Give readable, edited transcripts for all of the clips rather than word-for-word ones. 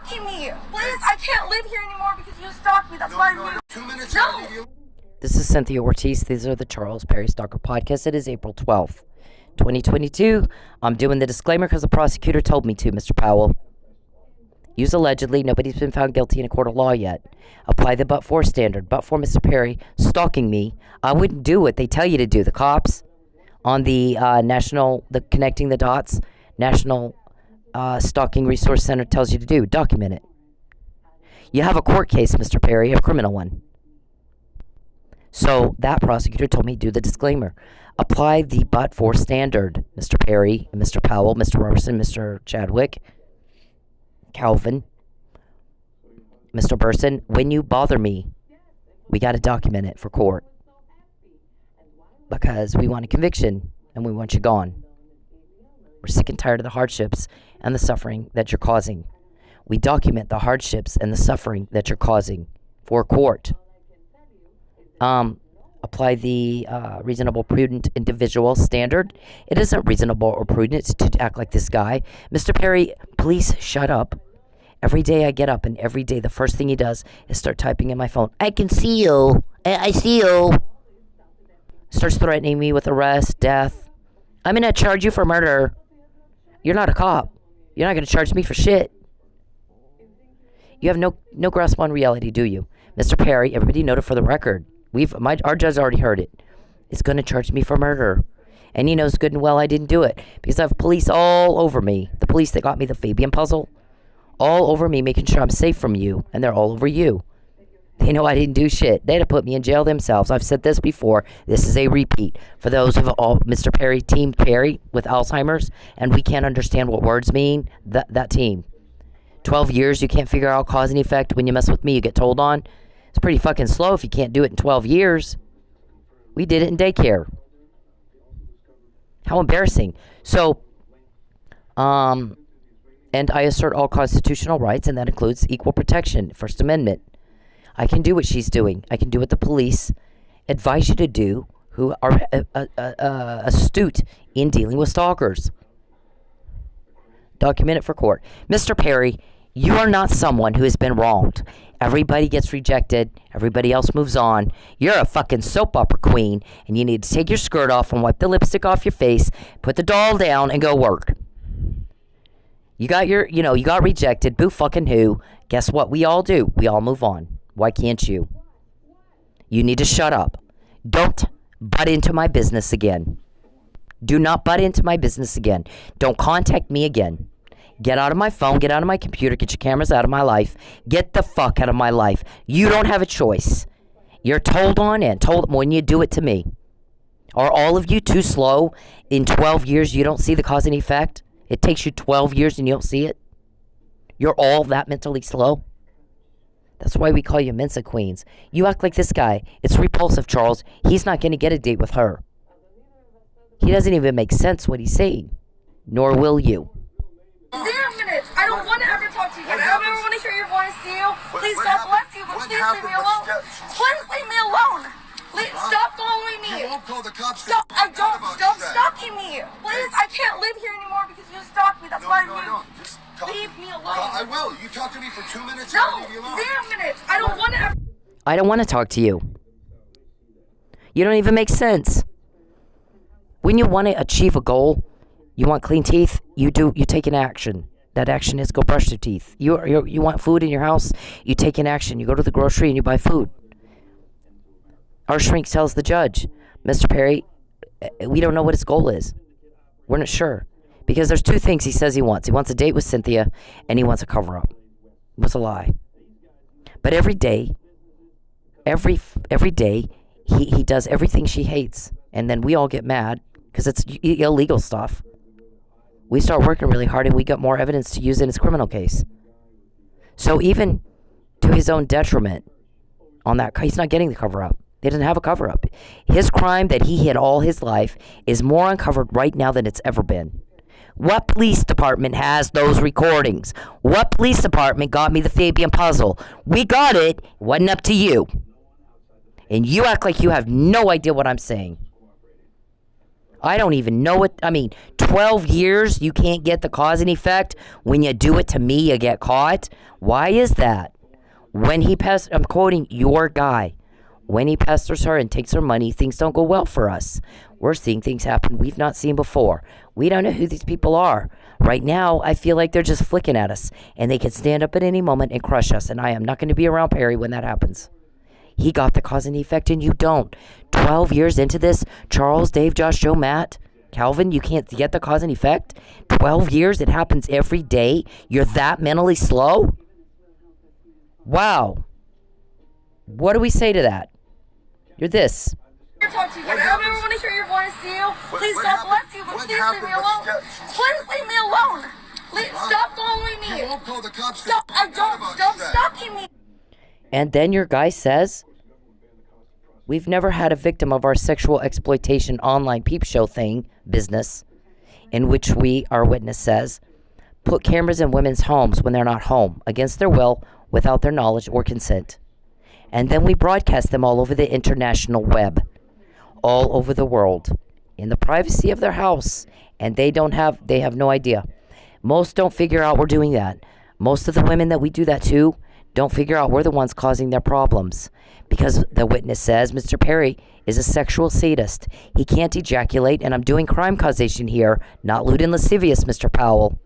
stalking me. Please, I can't live here anymore because you stalked me. That's why I moved. 2 minutes. No. This is Cynthia Ortiz. These are the Charles Perry Stalker Podcast. It is April 12th, 2022. I'm doing the disclaimer because the prosecutor told me to, Mr. Powell. Use allegedly. Nobody's been found guilty in a court of law yet. Apply the but-for standard. But for Mr. Perry stalking me, I wouldn't do what they tell you to do. The cops on the Connecting the Dots National Stalking Resource Center tells you to do. Document it. You have a court case, Mr. Perry, a criminal one. So that prosecutor told me to do the disclaimer. Apply the but-for standard, Mr. Perry, Mr. Powell, Mr. Robertson, Mr. Chadwick, Calvin, Mr. Burson. When you bother me, we got to document it for court. Because we want a conviction and we want you gone. We're sick and tired of the hardships and the suffering that you're causing. We document the hardships and the suffering that you're causing for court. Apply the reasonable, prudent individual standard. It isn't reasonable or prudent to act like this guy. Mr. Perry, please shut up. Every day I get up and every day the first thing he does is start typing in my phone. I can see you. I see you. Starts threatening me with arrest, death. I'm going to charge you for murder. You're not a cop. You're not going to charge me for shit. You have no grasp on reality, do you? Mr. Perry, everybody note it for the record. Our judge already heard it. Is going to charge me for murder. And he knows good and well I didn't do it. Because I have police all over me. The police that got me the Fabian puzzle. All over me, making sure I'm safe from you. And they're all over you. They know I didn't do shit. They'd have put me in jail themselves. I've said this before. This is a repeat. For those of all Mr. Perry, Team Perry with Alzheimer's. And we can't understand what words mean. That team. 12 years, you can't figure out cause and effect. When you mess with me, you get told on. It's pretty fucking slow if you can't do it in 12 years. We did it in daycare. How embarrassing. So, and I assert all constitutional rights, and that includes equal protection, First Amendment. I can do what she's doing. I can do what the police advise you to do, who are astute in dealing with stalkers. Document it for court. Mr. Perry, you are not someone who has been wronged. Everybody gets rejected. Everybody else moves on. You're a fucking soap opera queen, and you need to take your skirt off and wipe the lipstick off your face, put the doll down, and go work. You got rejected. Boo fucking who. Guess what we all do? We all move on. Why can't you? You need to shut up. Don't butt into my business again. Do not butt into my business again. Don't contact me again. Get out of my phone, get out of my computer, get your cameras out of my life. Get the fuck out of my life. You don't have a choice. You're told on and told when you do it to me. Are all of you too slow? In 12 years, you don't see the cause and effect? It takes you 12 years and you don't see it? You're all that mentally slow? That's why we call you Mensa Queens. You act like this guy. It's repulsive, Charles. He's not going to get a date with her. He doesn't even make sense what he's saying. Nor will you. 0 minutes. I don't want to ever talk to you again. I don't ever want to hear your voice to you. Please, God bless you, but please leave me alone. Please leave me alone. Please stop following me. You won't call the cops. Stop. I don't. Stop stalking me. Please, I can't live here anymore because you stalked me. That's why I moved. Just leave me alone. I will. You talk to me for 2 minutes. No, Leave me alone. 0 minutes. I don't want to ever. I don't want to talk to you. You don't even make sense. When you want to achieve a goal, you want clean teeth, you take an action. That action is go brush your teeth. You want food in your house, you take an action. You go to the grocery and you buy food. Our shrink tells the judge, Mr. Perry, we don't know what his goal is. We're not sure. Because there's two things he says he wants. He wants a date with Cynthia, and he wants a cover-up. It was a lie. But every day, he does everything she hates. And then we all get mad, because it's illegal stuff. We start working really hard, and we got more evidence to use in his criminal case. So even to his own detriment, on that, he's not getting the cover-up. He doesn't have a cover-up. His crime that he hid all his life is more uncovered right now than it's ever been. What police department has those recordings? What police department got me the Fabian puzzle? We got it. It wasn't up to you. And you act like you have no idea what I'm saying. I don't even know it. 12 years, you can't get the cause and effect. When you do it to me, you get caught. Why is that? When he I'm quoting your guy. When he pesters her and takes her money, things don't go well for us. We're seeing things happen we've not seen before. We don't know who these people are. Right now, I feel like they're just flicking at us, and they can stand up at any moment and crush us, and I am not going to be around Perry when that happens. He got the cause and effect, and you don't. 12 years into this, Charles, Dave, Josh, Joe, Matt, Calvin, you can't get the cause and effect? 12 years, it happens every day? You're that mentally slow? Wow. What do we say to that? You're this. Talk to you guys. I don't ever want to hear your voice, do you? Please, God bless you, but please leave me alone. Please leave me alone. Stop following me. You won't call the cops. Stop. I don't. Stop stalking me. And then your guy says, we've never had a victim of our sexual exploitation online peep show thing, business, in which we, our witness says, put cameras in women's homes when they're not home, against their will, without their knowledge or consent. And then we broadcast them all over the international web, all over the world, in the privacy of their house. And they have no idea. Most don't figure out we're doing that. Most of the women that we do that to don't figure out we're the ones causing their problems. Because the witness says Mr. Perry is a sexual sadist. He can't ejaculate, and I'm doing crime causation here, not lewd and lascivious, Mr. Powell.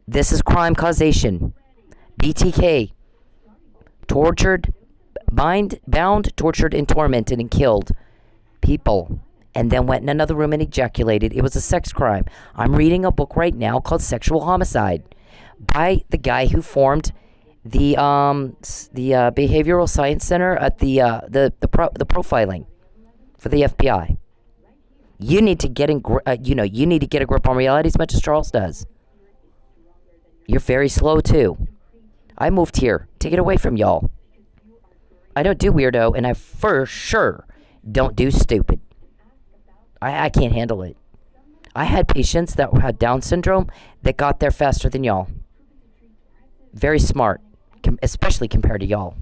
This is crime causation. BTK. Tortured, bound, tortured, and tormented, and killed people. And then went in another room and ejaculated. It was a sex crime. I'm reading a book right now called Sexual Homicide by the guy who formed the Behavioral Science Center at the profiling for the FBI. You need to get you need to get a grip on reality as much as Charles does. You're very slow too. I moved here to get away from y'all. I don't do weirdo, and I for sure don't do stupid. I can't handle it. I had patients that had Down syndrome that got there faster than y'all. Very smart, especially compared to y'all.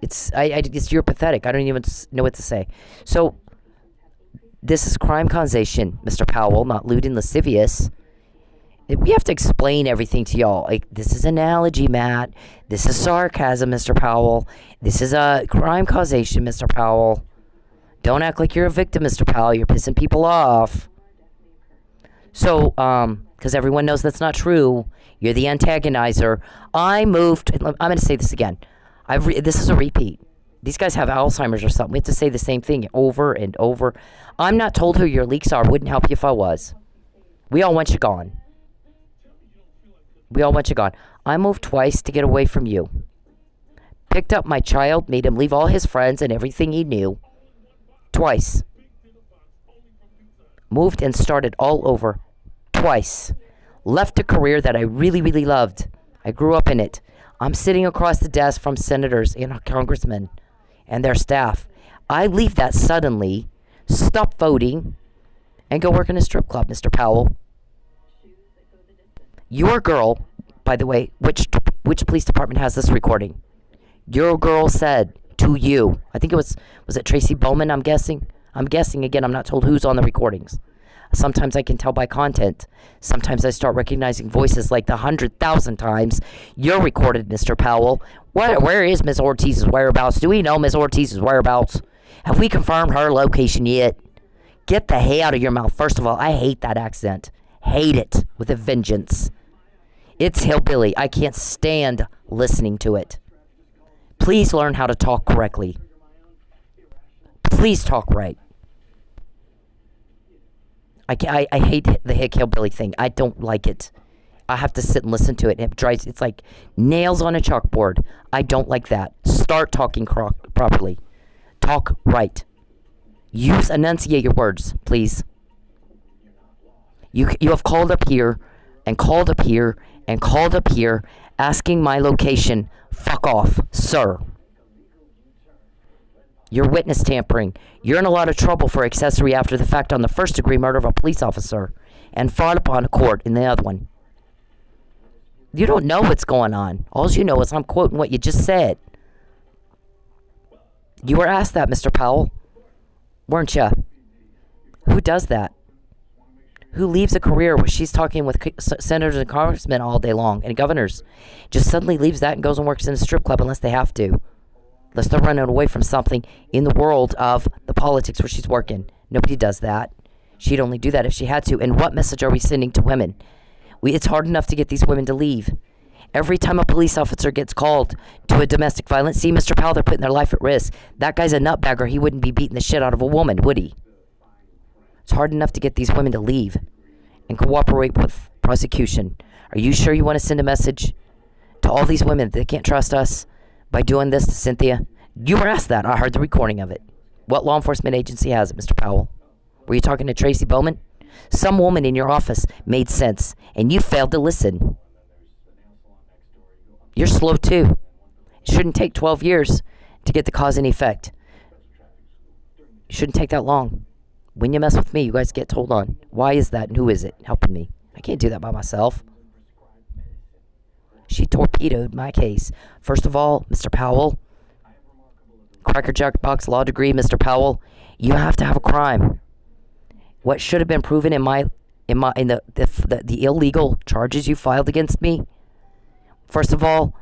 You're pathetic. I don't even know what to say. So, this is crime causation, Mr. Powell, not lewd and lascivious. We have to explain everything to y'all. Like, this is analogy, Matt. This is sarcasm, Mr. Powell. This is a crime causation, Mr. Powell. Don't act like you're a victim, Mr. Powell. You're pissing people off. So, because everyone knows that's not true. You're the antagonizer. I'm going to say this again. This is a repeat. These guys have Alzheimer's or something. We have to say the same thing over and over. I'm not told who your leaks are. Wouldn't help you if I was. We all want you gone. I moved twice to get away from you. Picked up my child, made him leave all his friends and everything he knew. Twice. Moved and started all over. Twice. Left a career that I really, really loved. I grew up in it. I'm sitting across the desk from senators and congressmen and their staff. I leave that suddenly, stop voting, and go work in a strip club, Mr. Powell. Your girl, by the way, which police department has this recording? Your girl said to you, I think was it Tracy Bowman, I'm guessing? I'm guessing again, I'm not told who's on the recordings. Sometimes I can tell by content. Sometimes I start recognizing voices like the 100,000 times. You're recorded, Mr. Powell. Where is Ms. Ortiz's whereabouts? Do we know Ms. Ortiz's whereabouts? Have we confirmed her location yet? Get the hay out of your mouth. First of all, I hate that accent. Hate it with a vengeance. It's hillbilly. I can't stand listening to it. Please learn how to talk correctly. Please talk right. I hate the hillbilly thing. I don't like it. I have to sit and listen to it. It's like nails on a chalkboard. I don't like that. Start talking properly. Talk right. Enunciate your words, please. You have called up here and called up here and called up here asking my location. Fuck off, sir. You're witness tampering. You're in a lot of trouble for accessory after the fact on the first-degree murder of a police officer and fraud upon a court in the other one. You don't know what's going on. All you know is I'm quoting what you just said. You were asked that, Mr. Powell. Weren't ya? Who does that? Who leaves a career where she's talking with senators and congressmen all day long and governors, just suddenly leaves that and goes and works in a strip club unless they have to? Unless they're running away from something in the world of the politics where she's working. Nobody does that. She'd only do that if she had to. And what message are we sending to women? It's hard enough to get these women to leave. Every time a police officer gets called to a domestic violence, see, Mr. Powell, they're putting their life at risk. That guy's a nutbagger. He wouldn't be beating the shit out of a woman, would he? It's hard enough to get these women to leave and cooperate with prosecution. Are you sure you want to send a message to all these women that they can't trust us by doing this to Cynthia? You were asked that. I heard the recording of it. What law enforcement agency has it, Mr. Powell? Were you talking to Tracy Bowman? Some woman in your office made sense, and you failed to listen. You're slow too. It shouldn't take 12 years to get the cause and effect. It shouldn't take that long. When you mess with me, you guys get told on. Why is that, and who is it helping me? I can't do that by myself. She torpedoed my case. First of all, Mr. Powell, Cracker Jack box law degree, Mr. Powell, you have to have a crime. What should have been proven in the illegal charges you filed against me? First of all,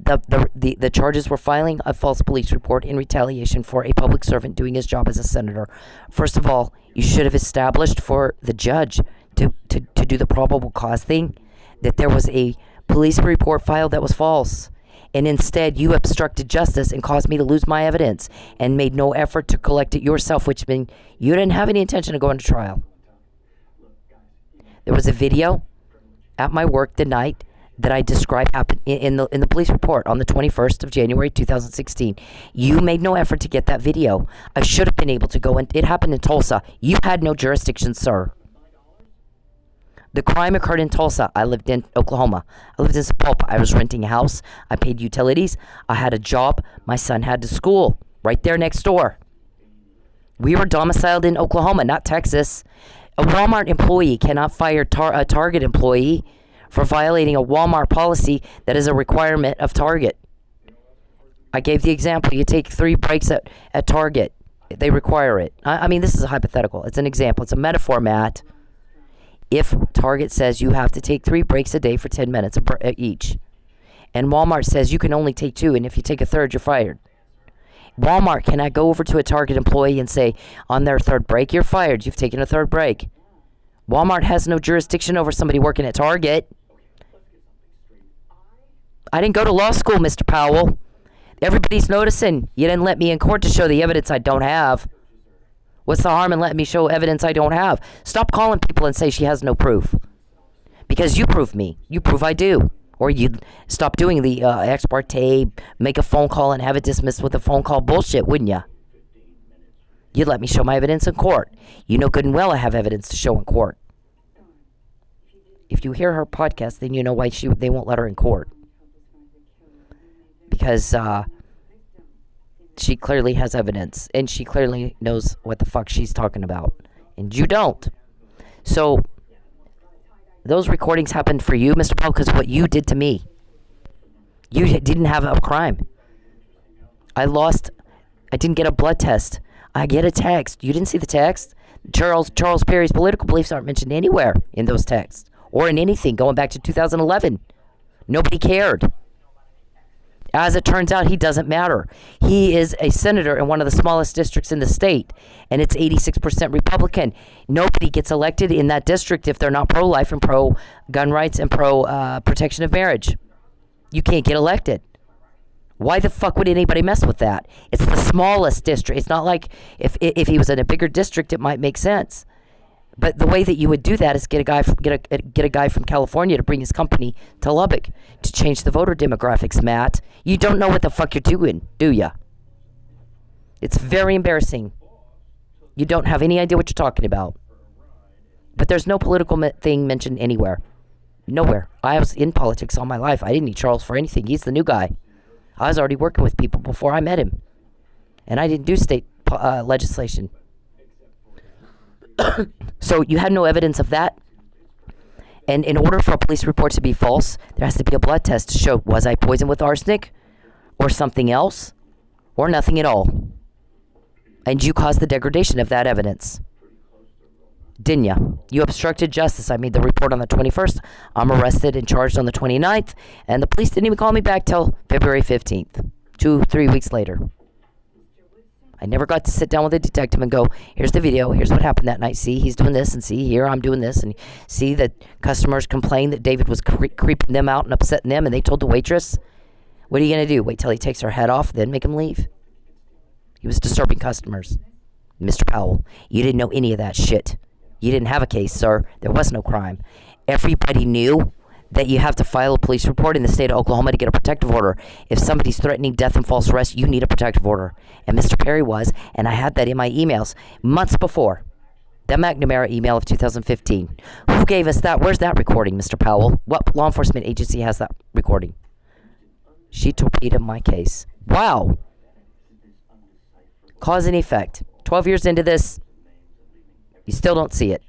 the charges were filing a false police report in retaliation for a public servant doing his job as a senator. First of all, you should have established for the judge to do the probable cause thing that there was a police report filed that was false. And instead, you obstructed justice and caused me to lose my evidence and made no effort to collect it yourself, which means you didn't have any intention of going to trial. There was a video at my work the night that I described happened in the police report on the 21st of January 2016. You made no effort to get that video. I should have been able to go, and it happened in Tulsa. You had no jurisdiction, sir. The crime occurred in Tulsa. I lived in Oklahoma. I lived in Sapulpa. I was renting a house. I paid utilities. I had a job. My son had to school right there next door. We were domiciled in Oklahoma, not Texas. A Walmart employee cannot fire a Target employee for violating a Walmart policy that is a requirement of Target. I gave the example. You take 3 breaks at Target. They require it. I mean, this is a hypothetical. It's an example. It's a metaphor, Matt. If Target says you have to take 3 breaks a day for 10 minutes each, and Walmart says you can only take 2, and if you take a third, you're fired. Walmart cannot go over to a Target employee and say, on their 3rd break, you're fired. You've taken a 3rd break. Walmart has no jurisdiction over somebody working at Target. I didn't go to law school, Mr. Powell. Everybody's noticing. You didn't let me in court to show the evidence I don't have. What's the harm in letting me show evidence I don't have? Stop calling people and say she has no proof. Because you prove me. You prove I do. Or you'd stop doing the ex parte, make a phone call and have it dismissed with a phone call bullshit, wouldn't you? You'd let me show my evidence in court. You know good and well I have evidence to show in court. If you hear her podcast, then you know why they won't let her in court. Because she clearly has evidence, and she clearly knows what the fuck she's talking about, and you don't. So those recordings happened for you, Mr. Powell, because what you did to me. You didn't have a crime. I didn't get a blood test. I get a text. You didn't see the text? Charles Perry's political beliefs aren't mentioned anywhere in those texts or in anything going back to 2011. Nobody cared. As it turns out, he doesn't matter. He is a senator in one of the smallest districts in the state, and it's 86% Republican. Nobody gets elected in that district if they're not pro-life and pro-gun rights and pro-protection of marriage. You can't get elected. Why the fuck would anybody mess with that? It's the smallest district. It's not like if he was in a bigger district, it might make sense. But the way that you would do that is get a guy from California to bring his company to Lubbock to change the voter demographics, Matt. You don't know what the fuck you're doing, do ya? It's very embarrassing. You don't have any idea what you're talking about. But there's no political thing mentioned anywhere. Nowhere. I was in politics all my life. I didn't need Charles for anything. He's the new guy. I was already working with people before I met him. And I didn't do state legislation. So you had no evidence of that. And in order for a police report to be false, there has to be a blood test to show, was I poisoned with arsenic or something else or nothing at all? And you caused the degradation of that evidence. Didn't you? You obstructed justice. I made the report on the 21st. I'm arrested and charged on the 29th. And the police didn't even call me back till February 15th. 3 weeks later. I never got to sit down with a detective and go, here's the video, here's what happened that night. See, he's doing this, and see, here I'm doing this. And see that customers complained that David was creeping them out and upsetting them, and they told the waitress. What are you going to do? Wait till he takes her head off, then make him leave? He was disturbing customers. Mr. Powell, you didn't know any of that shit. You didn't have a case, sir. There was no crime. Everybody knew that you have to file a police report in the state of Oklahoma to get a protective order. If somebody's threatening death and false arrest, you need a protective order. And Mr. Perry was, and I had that in my emails months before. The McNamara email of 2015. Who gave us that? Where's that recording, Mr. Powell? What law enforcement agency has that recording? She torpedoed my case. Wow. Cause and effect. 12 years into this, you still don't see it.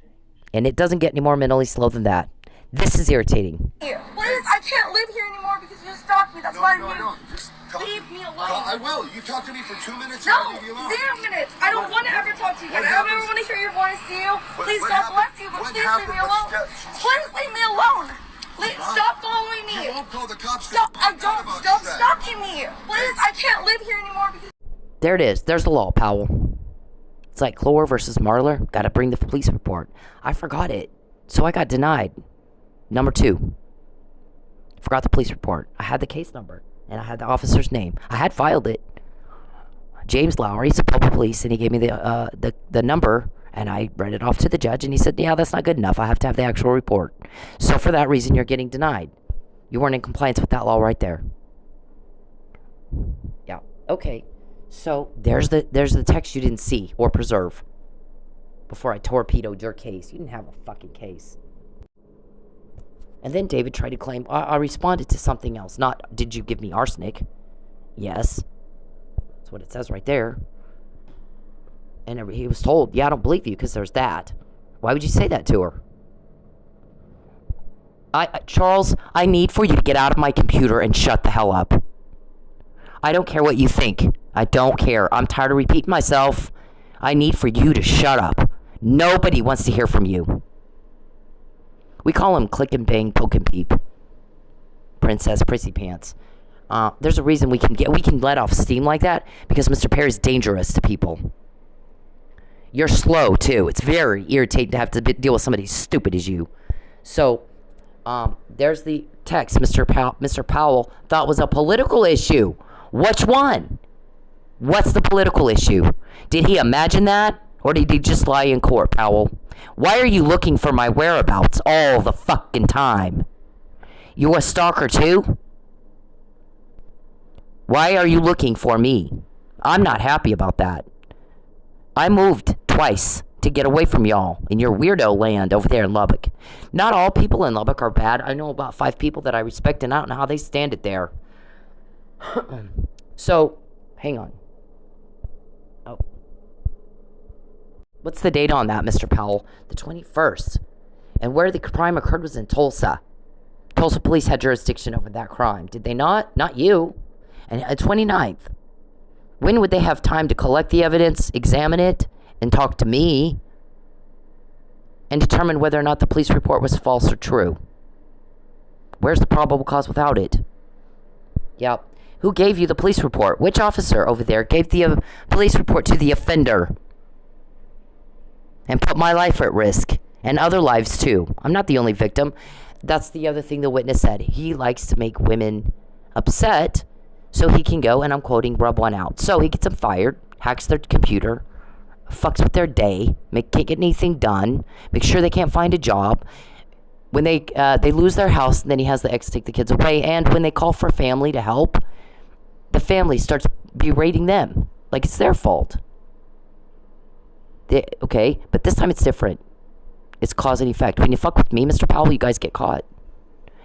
And it doesn't get any more mentally slow than that. This is irritating. Please, I can't live here anymore because you stalked me. That's why I Just leave me alone. I will. You talk to me for 2 minutes. No, and I'll leave you alone. 0 minutes. I don't want to ever talk to you again. I don't ever want to hear your voice, you. Please, God bless you, but please leave me alone. Please leave me alone. Stop following me. You won't call the cops. Stop. Stop stalking me. Please, I can't live here anymore because... There it is. There's the law, Powell. It's like Clore versus Marler. Got to bring the police report. I forgot it. So I got denied. Number 2. Forgot the police report. I had the case number. And I had the officer's name. I had filed it. James Lowry, he's a public police, and he gave me the number, and I read it off to the judge, and he said, yeah, that's not good enough. I have to have the actual report. So for that reason, you're getting denied. You weren't in compliance with that law right there. Yeah. Okay. So there's the text you didn't see or preserve before I torpedoed your case. You didn't have a fucking case. And then David tried to claim, I responded to something else. Not, did you give me arsenic? Yes. That's what it says right there. And he was told, yeah, I don't believe you because there's that. Why would you say that to her? Charles, I need for you to get out of my computer and shut the hell up. I don't care what you think. I don't care. I'm tired of repeating myself. I need for you to shut up. Nobody wants to hear from you. We call him click and bang, poke and peep. Princess Prissy Pants. There's a reason we can let off steam like that because Mr. Perry's dangerous to people. You're slow too. It's very irritating to have to deal with somebody as stupid as you. So, there's the text Mr. Powell thought was a political issue. Which one? What's the political issue? Did he imagine that? Or did he just lie in court, Powell? Why are you looking for my whereabouts all the fucking time? You a stalker too? Why are you looking for me? I'm not happy about that. I moved twice to get away from y'all in your weirdo land over there in Lubbock. Not all people in Lubbock are bad. I know about 5 people that I respect, and I don't know how they stand it there. So, hang on. Oh. What's the date on that, Mr. Powell? The 21st. And where the crime occurred was in Tulsa. Tulsa police had jurisdiction over that crime. Did they not? Not you. And 29th. When would they have time to collect the evidence, examine it, and talk to me, and determine whether or not the police report was false or true? Where's the probable cause without it? Yep. Who gave you the police report? Which officer over there gave the police report to the offender? And put my life at risk. And other lives too. I'm not the only victim. That's the other thing the witness said. He likes to make women upset so he can go, and I'm quoting, rub one out. So he gets them fired, hacks their computer, fucks with their day, can't get anything done, make sure they can't find a job. When they lose their house, and then he has the ex take the kids away. And when they call for family to help, the family starts berating them like it's their fault. Okay, but this time it's different. It's cause and effect. When you fuck with me, Mr. Powell, you guys get caught.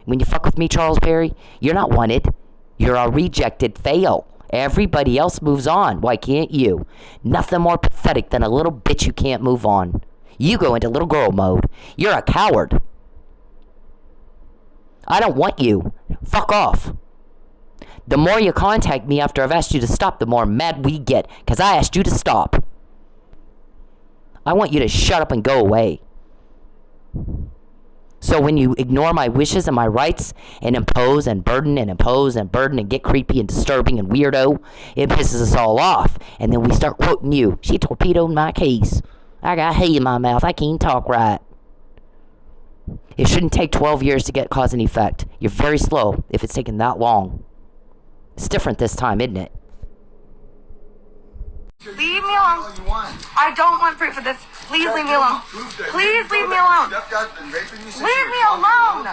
When you fuck with me, Charles Perry, you're not wanted. You're a rejected fail. Everybody else moves on. Why can't you? Nothing more pathetic than a little bitch you can't move on. You go into little girl mode. You're a coward. I don't want you. Fuck off. The more you contact me after I've asked you to stop, the more mad we get. Because I asked you to stop. I want you to shut up and go away. So when you ignore my wishes and my rights and impose and burden and impose and burden and get creepy and disturbing and weirdo, it pisses us all off. And then we start quoting you. She torpedoed my case. I got hay in my mouth. I can't talk right. It shouldn't take 12 years to get cause and effect. You're very slow if it's taken that long. It's different this time, isn't it? Leave me alone. I don't want proof of this. Please leave me alone. Please leave me alone. Leave me alone.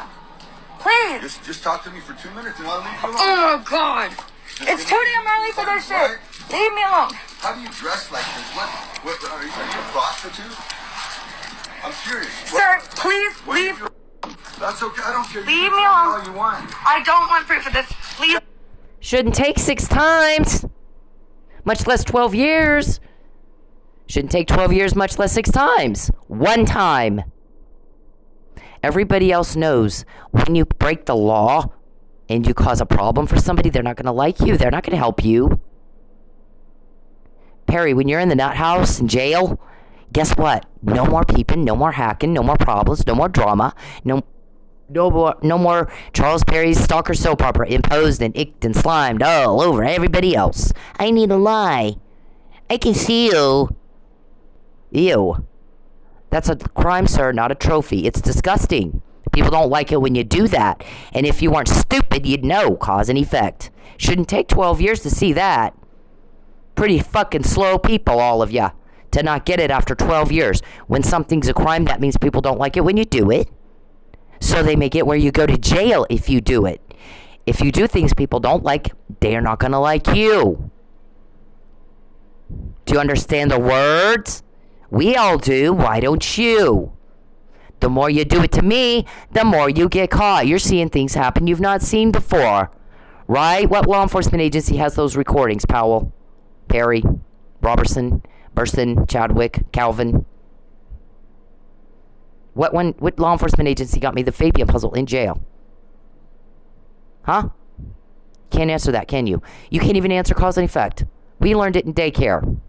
Please. Just talk to me for 2 minutes and I'll leave you alone. Oh, God. It's too damn early for this shit. Leave me alone. How do you dress like this? What are you a prostitute? I'm curious. Sir, please leave. That's okay. I don't care. Leave me alone. All you want. I don't want proof of this. Please. Shouldn't take 6 times. Much less 12 years. Shouldn't take 12 years, much less 6 times. 1 time. Everybody else knows when you break the law and you cause a problem for somebody, they're not going to like you. They're not going to help you. Perry, when you're in the nut house in jail, guess what? No more peeping, no more hacking, no more problems, no more drama, no more Charles Perry's stalker soap opera imposed and icked and slimed all over everybody else. I need a lie. I can see you. Ew. That's a crime, sir, not a trophy. It's disgusting. People don't like it when you do that. And if you weren't stupid, you'd know cause and effect. Shouldn't take 12 years to see that. Pretty fucking slow people, all of ya, to not get it after 12 years. When something's a crime, that means people don't like it when you do it. So they make it where you go to jail if you do it. If you do things people don't like, they're not going to like you. Do you understand the words? We all do. Why don't you? The more you do it to me, the more you get caught. You're seeing things happen you've not seen before. Right? What law enforcement agency has those recordings, Powell? Perry? Robertson? Burson? Chadwick? Calvin? What law enforcement agency got me the Fabian puzzle in jail? Huh? Can't answer that, can you? You can't even answer cause and effect. We learned it in daycare.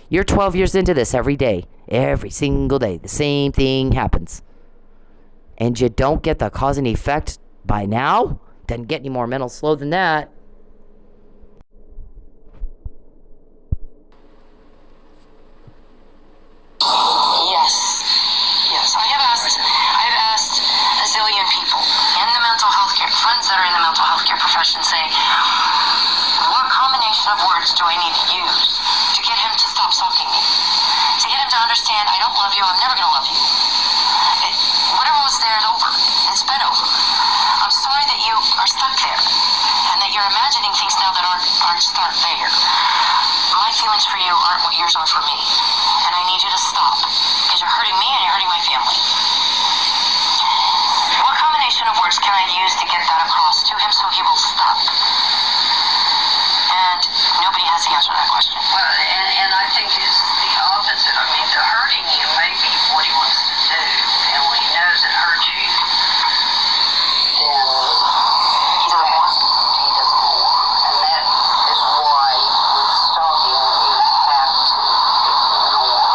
You're 12 years into this every day. Every single day. The same thing happens. And you don't get the cause and effect by now? Doesn't get any more mental slow than that. Yes, I have asked a zillion people in the mental health care, friends that are in the mental health care profession, say, what combination of words do I need to use to get him to stop stalking me? To get him to understand, I don't love you, I'm never going to love you. Whatever was there is over. It's been over. I'm sorry that you are stuck there and that you're imagining things now that aren't stuck there. My feelings for you aren't what yours are for me. And I need you to stop. Because you're hurting me and you're hurting my family. What combination of words can I use to get that across to him so he will stop? And nobody has the answer to that question. Well, and I think it's the opposite. I mean, the hurting you may be what he wants to do. And when he knows it hurts you, then He doesn't want. he does more. And that is why with stalking, you have to ignore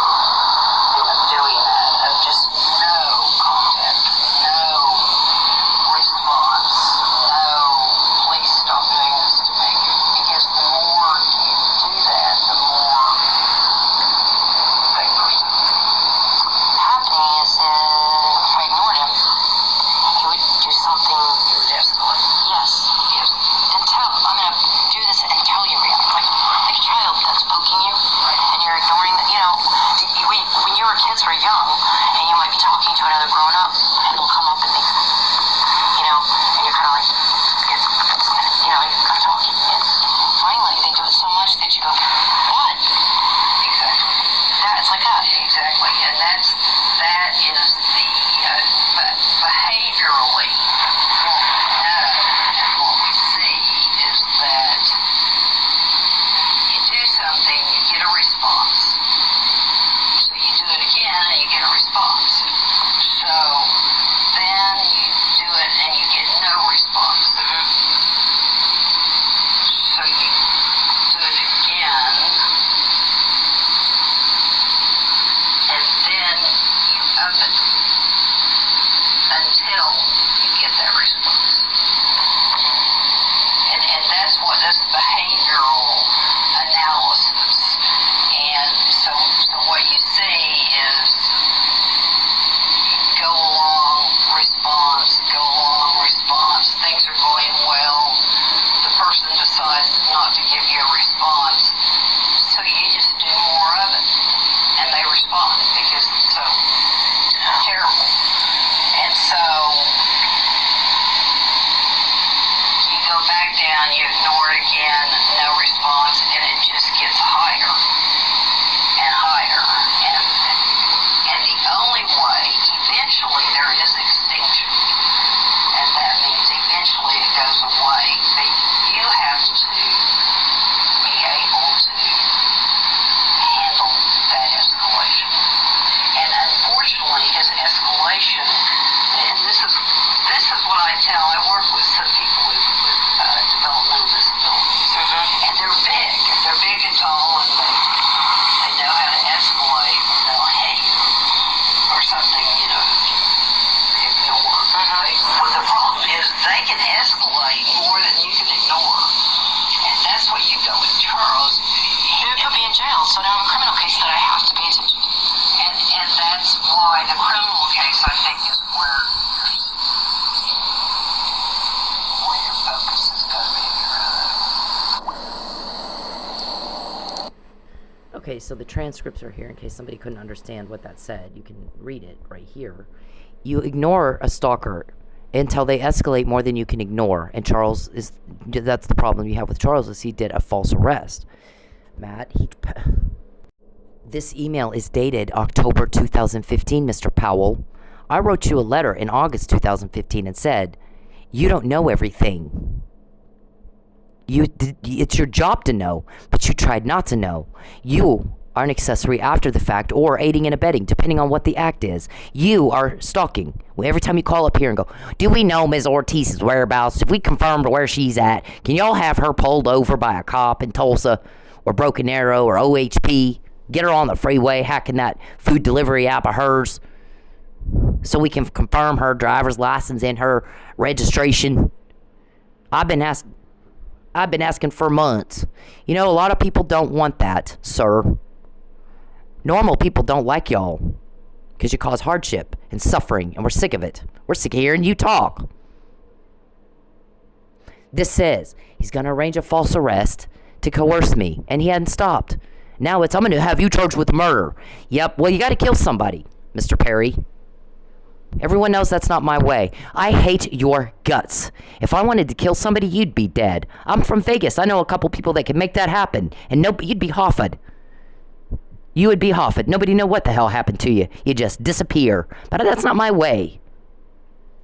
doing that. Of just no contact, no response, no please stop doing this to me. Because the more you do that, the more they pursue. Happening is if I ignored him, he would do something. It would escalate. Yes. Yes. And I'm going to do this until you react. Like a child that's poking you, and you're ignoring the, when you were kids were young, and you might be talking to another grown-up, and they'll come up and they, and you're kind of like, you're kind of talking. And finally, they do it so much that you go, what? Exactly. It's like that. Exactly. And that is the behaviorally what we see is that you do something, you get a response. So you do it again and you get a response. So then you do it and you get no response. So you do it again. And things are going well, the person decides not to give you a response. So you just do more of it. And they respond because it's so terrible. And so you go back down, you ignore it again, no response, and it just gets higher and higher. And the only way, eventually there is extinction. And that means eventually it goes away. But you have to be able to handle that escalation. And unfortunately, his escalation, and this is what I tell. I work with some people with developmental disabilities, and they're big and tall, and they know how to escalate, and they'll hate or something, you know, ignore. Well, the problem is they can escalate more than you can ignore, and that's what you go with Charles. He put me in jail, so now I have a criminal case that I have to pay attention to. And that's why the criminal case, I think, is where your focus is going to be. Okay, so the transcripts are here in case somebody couldn't understand what that said. You can read it right here. You ignore a stalker until they escalate more than you can ignore. And that's the problem you have with Charles, is he did a false arrest. Matt, this email is dated October 2015, Mr. Powell. I wrote you a letter in August 2015 and said, you don't know everything. It's your job to know, but you tried not to know. You are an accessory after the fact, or aiding and abetting, depending on what the act is. You are stalking. Every time you call up here and go, do we know Ms. Ortiz's whereabouts? If we confirmed where she's at, can y'all have her pulled over by a cop in Tulsa or Broken Arrow or OHP? Get her on the freeway, hacking that food delivery app of hers, so we can confirm her driver's license and her registration. I've been asking for months. You know, a lot of people don't want that, sir. Normal people don't like y'all because you cause hardship and suffering, and we're sick of it. We're sick of hearing you talk. This says he's going to arrange a false arrest to coerce me, and he hadn't stopped. Now I'm going to have you charged with murder. Yep, well, you got to kill somebody, Mr. Perry. Everyone knows that's not my way. I hate your guts. If I wanted to kill somebody, you'd be dead. I'm from Vegas. I know a couple people that could make that happen, and you'd be hoffed. You would be hoffed. Nobody know what the hell happened to you. You just disappear. But that's not my way.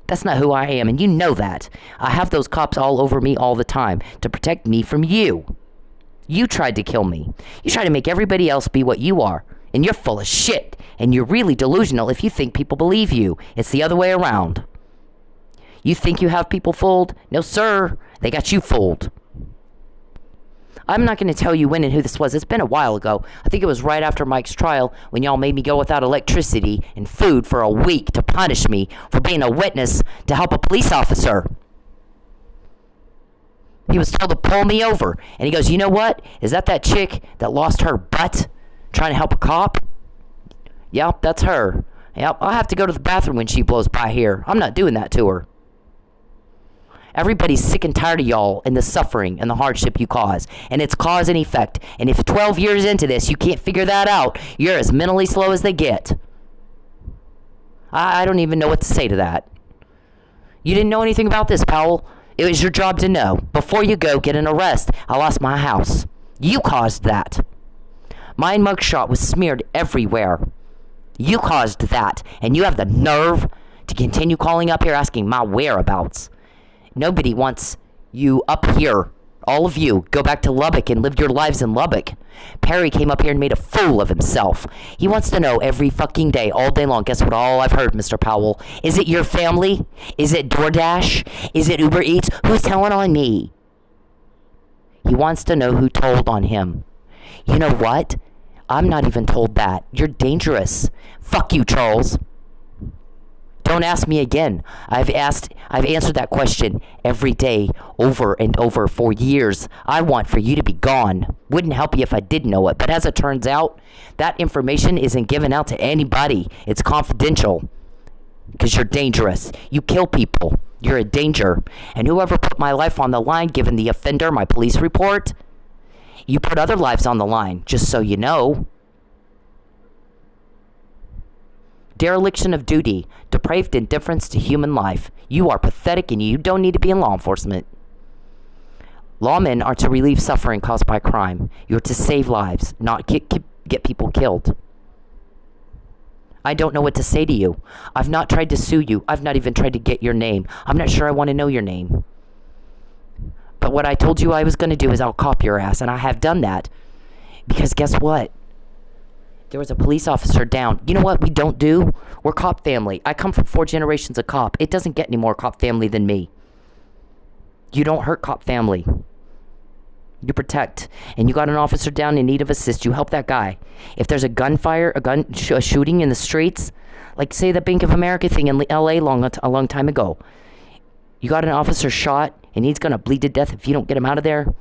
That's not who I am, and you know that. I have those cops all over me all the time to protect me from you. You tried to kill me. You tried to make everybody else be what you are. And you're full of shit. And you're really delusional if you think people believe you. It's the other way around. You think you have people fooled? No, sir. They got you fooled. I'm not going to tell you when and who this was. It's been a while ago. I think it was right after Mike's trial when y'all made me go without electricity and food for a week to punish me for being a witness to help a police officer. He was told to pull me over. And he goes, you know what? Is that chick that lost her butt trying to help a cop? Yep, that's her. Yep, I'll have to go to the bathroom when she blows by here. I'm not doing that to her. Everybody's sick and tired of y'all and the suffering and the hardship you cause. And it's cause and effect. And if 12 years into this you can't figure that out, you're as mentally slow as they get. I don't even know what to say to that. You didn't know anything about this, Powell. It was your job to know. Before you go get an arrest, I lost my house. You caused that. My mugshot was smeared everywhere. You caused that. And you have the nerve to continue calling up here asking my whereabouts. Nobody wants you up here. All of you, go back to Lubbock and live your lives in Lubbock. Perry came up here and made a fool of himself. He wants to know every fucking day, all day long. Guess what all I've heard, Mr. Powell? Is it your family? Is it DoorDash? Is it Uber Eats? Who's telling on me? He wants to know who told on him. You know what? I'm not even told that. You're dangerous. Fuck you, Charles. Don't ask me again. I've answered that question every day, over and over for years. I want for you to be gone. Wouldn't help you if I did know it. But as it turns out, that information isn't given out to anybody. It's confidential. Because you're dangerous. You kill people. You're a danger. And whoever put my life on the line, given the offender my police report, you put other lives on the line, just so you know. Dereliction of duty, depraved indifference to human life. You are pathetic and you don't need to be in law enforcement. Lawmen are to relieve suffering caused by crime. You're to save lives, not get people killed. I don't know what to say to you. I've not tried to sue you. I've not even tried to get your name. I'm not sure I want to know your name. But what I told you I was going to do is I'll cop your ass, and I have done that. Because guess what? There was a police officer down. You know what we don't do? We're cop family. I come from 4 generations of cop. It doesn't get any more cop family than me. You don't hurt cop family. You protect. And you got an officer down in need of assist. You help that guy. If there's a gunfire, a shooting in the streets, like say the Bank of America thing in LA a long time ago. You got an officer shot and he's going to bleed to death if you don't get him out of there.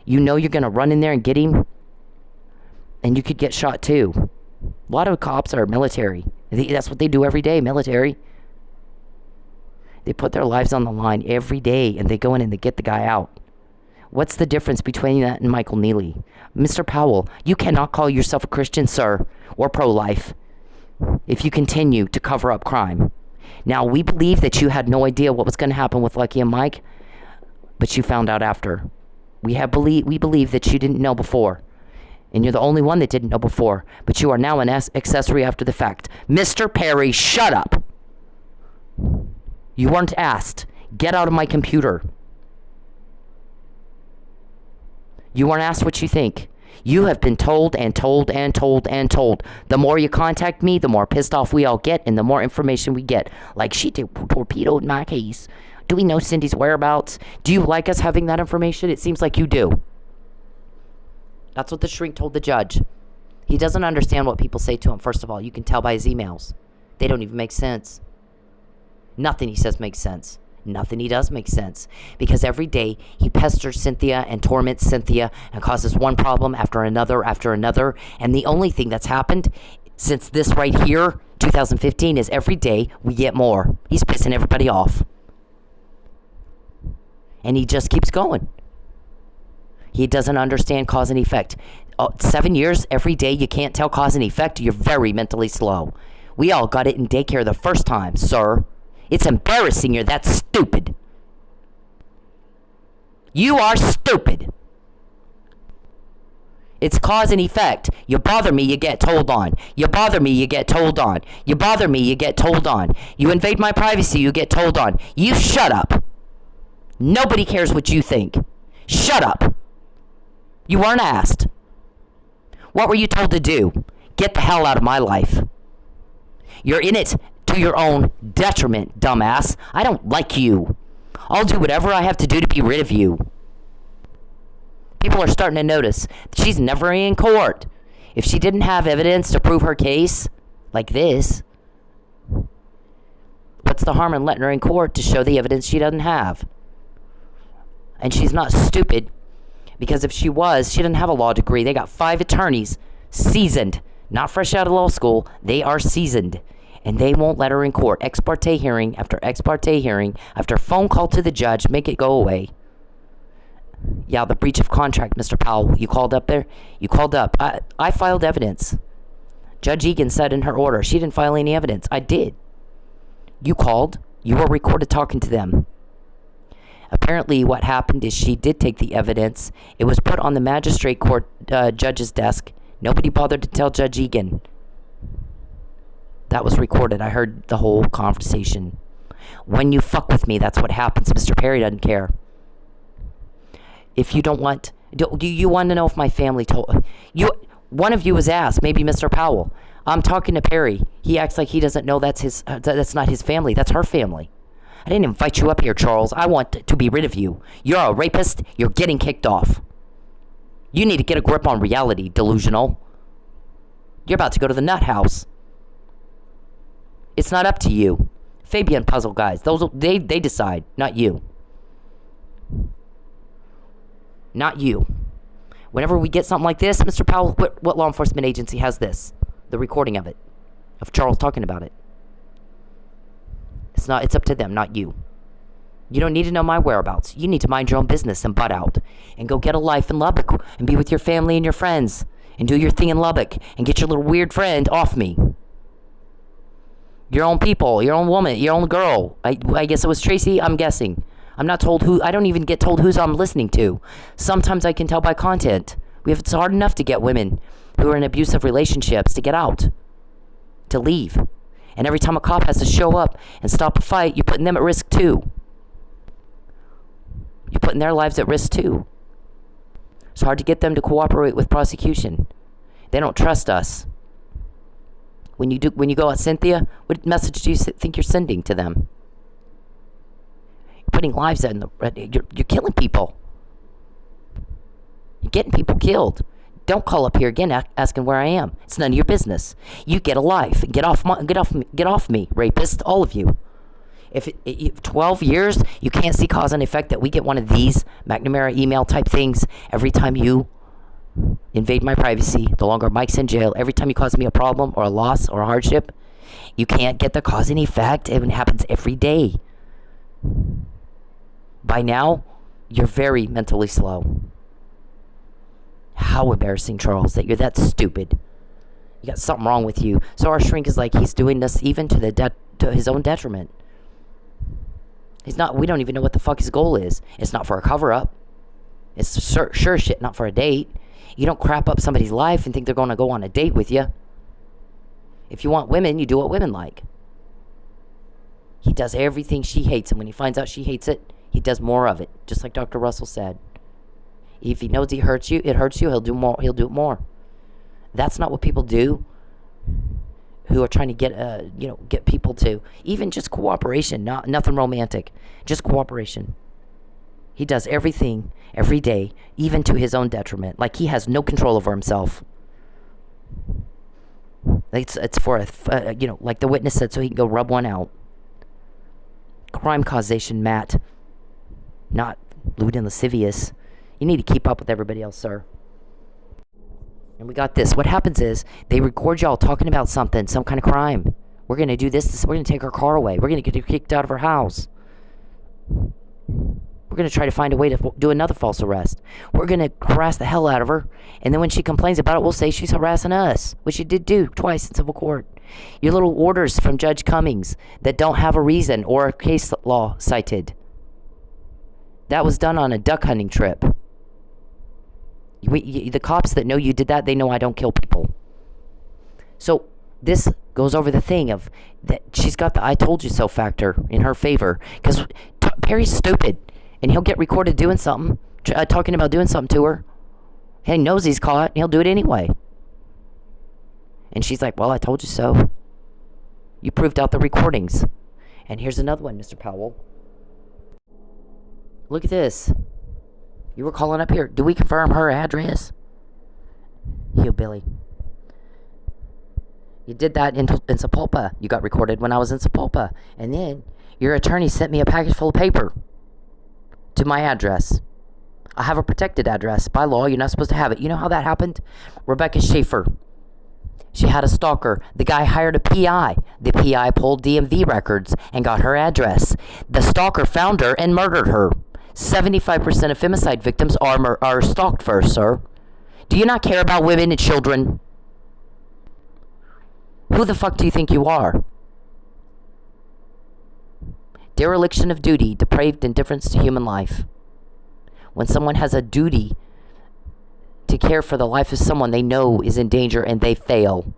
You know you're going to run in there and get him. And you could get shot too. A lot of cops are military. That's what they do every day, military. They put their lives on the line every day and they go in and they get the guy out. What's the difference between that and Michael Neely? Mr. Powell, you cannot call yourself a Christian, sir, or pro-life if you continue to cover up crime. Now, we believe that you had no idea what was going to happen with Lucky and Mike, but you found out after. We believe that you didn't know before, and you're the only one that didn't know before, but you are now an accessory after the fact. Mr. Perry, shut up! You weren't asked. Get out of my computer. You weren't asked what you think. You have been told and told and told and told. The more you contact me, the more pissed off we all get and the more information we get. Like, she torpedoed my case. Do we know Cindy's whereabouts? Do you like us having that information? It seems like you do. That's what the shrink told the judge. He doesn't understand what people say to him, first of all. You can tell by his emails. They don't even make sense. Nothing he says makes sense. Nothing he does makes sense. Because every day he pesters Cynthia and torments Cynthia and causes one problem after another after another. And the only thing that's happened since this right here, 2015, is every day we get more. He's pissing everybody off. And he just keeps going. He doesn't understand cause and effect. 7 years, every day you can't tell cause and effect. You're very mentally slow. We all got it in daycare the first time, sir. It's embarrassing you're that stupid. You are stupid. It's cause and effect. You bother me, you get told on. You bother me, you get told on. You bother me, you get told on. You invade my privacy, you get told on. You shut up. Nobody cares what you think. Shut up. You weren't asked. What were you told to do? Get the hell out of my life. You're in it to your own detriment, dumbass. I don't like you. I'll do whatever I have to do to be rid of you. People are starting to notice that she's never in court. If she didn't have evidence to prove her case, like this, what's the harm in letting her in court to show the evidence she doesn't have? And she's not stupid, because if she was, she didn't have a law degree. They got 5 attorneys, seasoned, not fresh out of law school. They are seasoned. And they won't let her in court. Ex parte hearing after ex parte hearing after phone call to the judge, make it go away. Yeah, the breach of contract, Mr. Powell. You called up there? You called up. I filed evidence. Judge Egan said in her order she didn't file any evidence. I did. You called. You were recorded talking to them. Apparently what happened is she did take the evidence. It was put on the magistrate court judge's desk. Nobody bothered to tell Judge Egan. That was recorded. I heard the whole conversation. When you fuck with me, that's what happens. Mr. Perry doesn't care. If you don't want... Do you want to know if my family told... One of you was asked, maybe Mr. Powell. I'm talking to Perry. He acts like he doesn't know that's not his family. That's her family. I didn't invite you up here, Charles. I want to be rid of you. You're a rapist. You're getting kicked off. You need to get a grip on reality, delusional. You're about to go to the nut house. It's not up to you. Fabian puzzle guys. They decide, not you. Not you. Whenever we get something like this, Mr. Powell, what law enforcement agency has this? The recording of it. Of Charles talking about it. It's up to them, not you. You don't need to know my whereabouts. You need to mind your own business and butt out. And go get a life in Lubbock and be with your family and your friends. And do your thing in Lubbock and get your little weird friend off me. Your own people, your own woman, your own girl. I guess it was Tracy, I'm guessing. I'm not told who, I don't even get told who's I'm listening to. Sometimes I can tell by content. It's hard enough to get women who are in abusive relationships to get out, to leave. And every time a cop has to show up and stop a fight, you're putting them at risk too. You're putting their lives at risk too. It's hard to get them to cooperate with prosecution. They don't trust us. When you go at Cynthia, what message do you think you're sending to them? You're putting lives in you're killing people. You're getting people killed. Don't call up here again asking where I am. It's none of your business. You get a life. Get off me, rapist, all of you. If 12 years, you can't see cause and effect that we get one of these McNamara email type things every time you invade my privacy, the longer Mike's in jail, every time you cause me a problem or a loss or a hardship, you can't get the cause and effect. It happens every day. By now, you're very mentally slow. How embarrassing, Charles, that you're that stupid. You got something wrong with you. So our shrink is like, he's doing this even to his own detriment. We don't even know what the fuck his goal is. It's not for a cover-up. It's sure shit not for a date. You don't crap up somebody's life and think they're going to go on a date with you. If you want women, you do what women like. He does everything she hates, and when he finds out she hates it, he does more of it, just like Dr. Russell said. If he knows it hurts you, he'll do more. He'll do it more. That's not what people do who are trying to get people to, even just cooperation, nothing romantic, just cooperation. He does everything every day, even to his own detriment. Like he has no control over himself. It's for like the witness said, so he can go rub one out. Crime causation, Matt, not lewd and lascivious. You need to keep up with everybody else, sir. And we got this. What happens is they record y'all talking about something, some kind of crime. We're gonna do this. We're gonna take her car away. We're gonna get her kicked out of her house. We're going to try to find a way to do another false arrest. We're going to harass the hell out of her. And then when she complains about it, we'll say she's harassing us, which she did do twice in civil court. Your little orders from Judge Cummings that don't have a reason or a case law cited. That was done on a duck hunting trip. The cops that know you did that, they know I don't kill people. So this goes over the thing of that she's got the I told you so factor in her favor. Because Perry's stupid. And he'll get recorded doing something, talking about doing something to her. He knows he's caught, and he'll do it anyway. And she's like, well, I told you so. You proved out the recordings. And here's another one, Mr. Powell. Look at this. You were calling up here. Do we confirm her address? Hillbilly. You did that in Sepulpa. You got recorded when I was in Sepulpa. And then your attorney sent me a package full of paper to my address. I have a protected address. By law, you're not supposed to have it. You know how that happened? Rebecca Schaefer. She had a stalker. The guy hired a PI. The PI pulled DMV records and got her address. The stalker found her and murdered her. 75% of femicide victims are stalked first, sir. Do you not care about women and children? Who the fuck do you think you are? Dereliction of duty, depraved indifference to human life. When someone has a duty to care for the life of someone they know is in danger and they fail,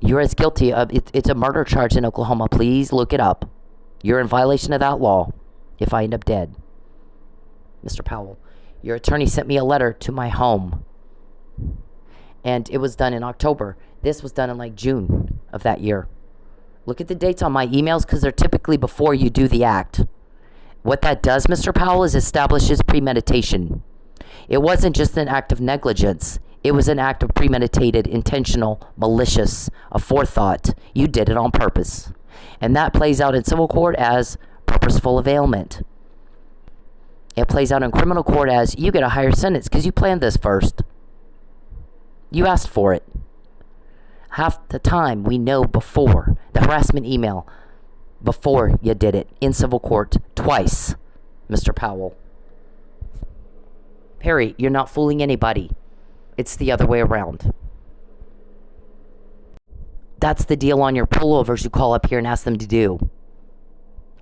you're as guilty of it's a murder charge in Oklahoma. Please look it up. You're in violation of that law if I end up dead. Mr. Powell, your attorney sent me a letter to my home, and it was done in October. This was done in like June of that year. Look at the dates on my emails because they're typically before you do the act. What that does, Mr. Powell, is establishes premeditation. It wasn't just an act of negligence. It was an act of premeditated, intentional, malicious, a forethought. You did it on purpose. And that plays out in civil court as purposeful availment. It plays out in criminal court as you get a higher sentence because you planned this first. You asked for it. Half the time we know before. The harassment email. before you did it in civil court twice, Mr. Powell. Perry, you're not fooling anybody. It's the other way around. That's the deal on your pullovers you call up here and ask them to do.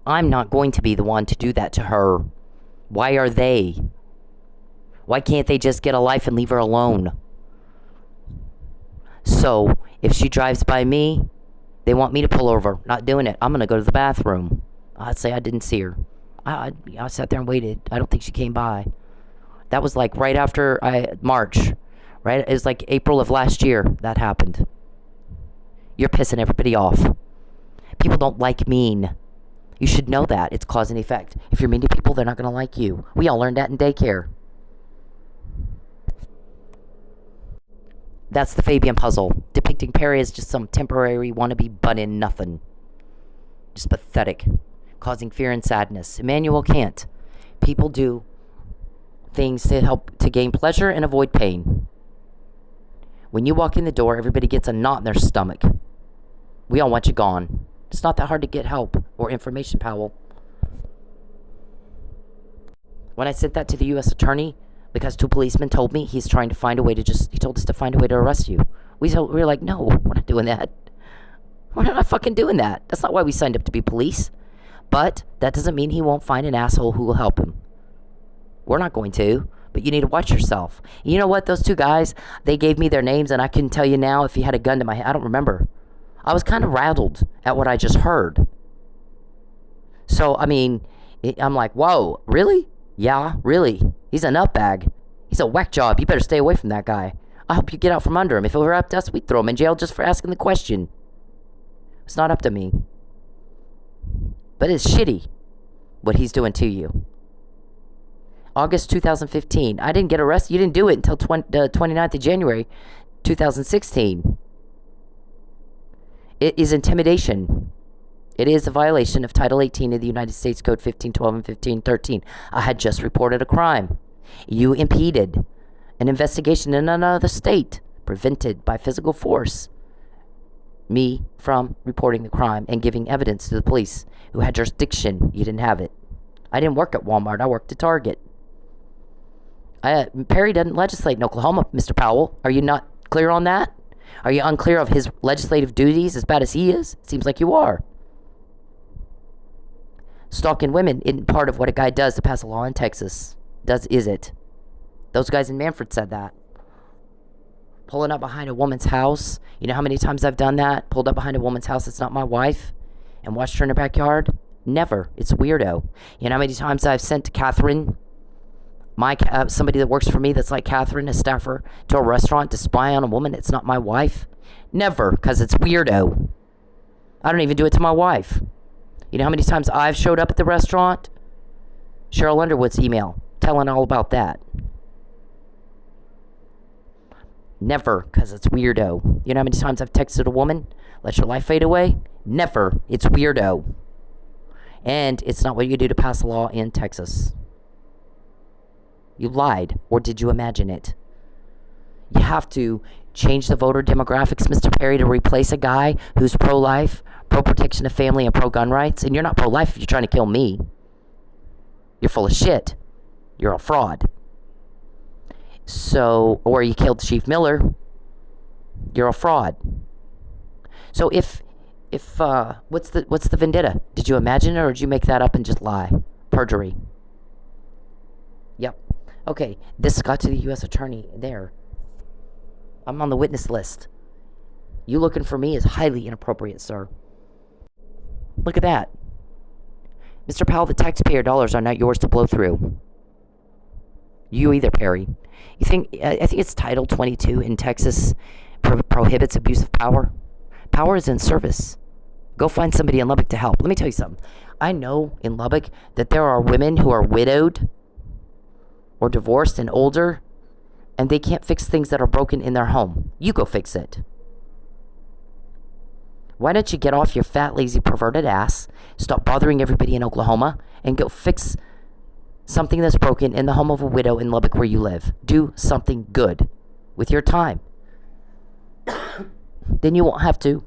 I'm not going to be the one to do that to her. Why are they? Why can't they just get a life and leave her alone? So, if she drives by me, they want me to pull over. Not doing it. I'm going to go to the bathroom. I'd say I didn't see her. I sat there and waited. I don't think she came by. That was like right after March. Right? It was like April of last year that happened. You're pissing everybody off. People don't like mean. You should know that. It's cause and effect. If you're mean to people, they're not going to like you. We all learned that in daycare. That's the Fabian puzzle. Depicting Perry as just some temporary wannabe butt-in nothing. Just pathetic. Causing fear and sadness. Immanuel Kant. People do things to help to gain pleasure and avoid pain. When you walk in the door, everybody gets a knot in their stomach. We all want you gone. It's not that hard to get help or information, Powell. When I sent that to the U.S. attorney, because 2 policemen told me he's trying to find a way to he told us to find a way to arrest you. We were like, no, we're not doing that. We're not fucking doing that. That's not why we signed up to be police. But that doesn't mean he won't find an asshole who will help him. We're not going to, but you need to watch yourself. You know what? Those 2 guys, they gave me their names, and I couldn't tell you now if he had a gun to my head. I don't remember. I was kind of rattled at what I just heard. So, I mean, I'm like, whoa, really? Yeah, really. He's a nutbag. He's a whack job. You better stay away from that guy. I hope you get out from under him. If it were up to us, we'd throw him in jail just for asking the question. It's not up to me. But it's shitty what he's doing to you. August 2015. I didn't get arrested. You didn't do it until 29th of January 2016. It is intimidation. It is a violation of Title 18 of the United States Code 1512 and 1513. I had just reported a crime. You impeded an investigation in another state, prevented by physical force, me from reporting the crime and giving evidence to the police who had jurisdiction. You didn't have it. I didn't work at Walmart. I worked at Target. Perry doesn't legislate in Oklahoma, Mr. Powell. Are you not clear on that? Are you unclear of his legislative duties as bad as he is? Seems like you are. Stalking women isn't part of what a guy does to pass a law in Texas. Is it? Those guys in Manfred said that. Pulling up behind a woman's house. You know how many times I've done that? Pulled up behind a woman's house that's not my wife and watched her in her backyard? Never. It's weirdo. You know how many times I've sent Catherine, somebody that works for me that's like Catherine, a staffer, to a restaurant to spy on a woman that's not my wife? Never, because it's weirdo. I don't even do it to my wife. You know how many times I've showed up at the restaurant? Cheryl Underwood's email telling all about that. Never, because it's weirdo. You know how many times I've texted a woman, let your life fade away? Never. It's weirdo. And it's not what you do to pass a law in Texas. You lied, or did you imagine it? You have to change the voter demographics, Mr. Perry, to replace a guy who's pro-life, pro-protection of family, and pro-gun rights. And you're not pro-life if you're trying to kill me. You're full of shit. You're a fraud. So, or you killed Chief Miller. You're a fraud. So what's the vendetta? Did you imagine it, or did you make that up and just lie? Perjury. Yep. Okay, this got to the U.S. attorney there. I'm on the witness list. You looking for me is highly inappropriate, sir. Look at that. Mr. Powell, the taxpayer dollars are not yours to blow through. You either, Perry. I think it's Title 22 in Texas prohibits abuse of power. Power is in service. Go find somebody in Lubbock to help. Let me tell you something. I know in Lubbock that there are women who are widowed or divorced and older, and they can't fix things that are broken in their home. You go fix it. Why don't you get off your fat, lazy, perverted ass, stop bothering everybody in Oklahoma, and go fix something that's broken in the home of a widow in Lubbock where you live. Do something good with your time. Then you won't have to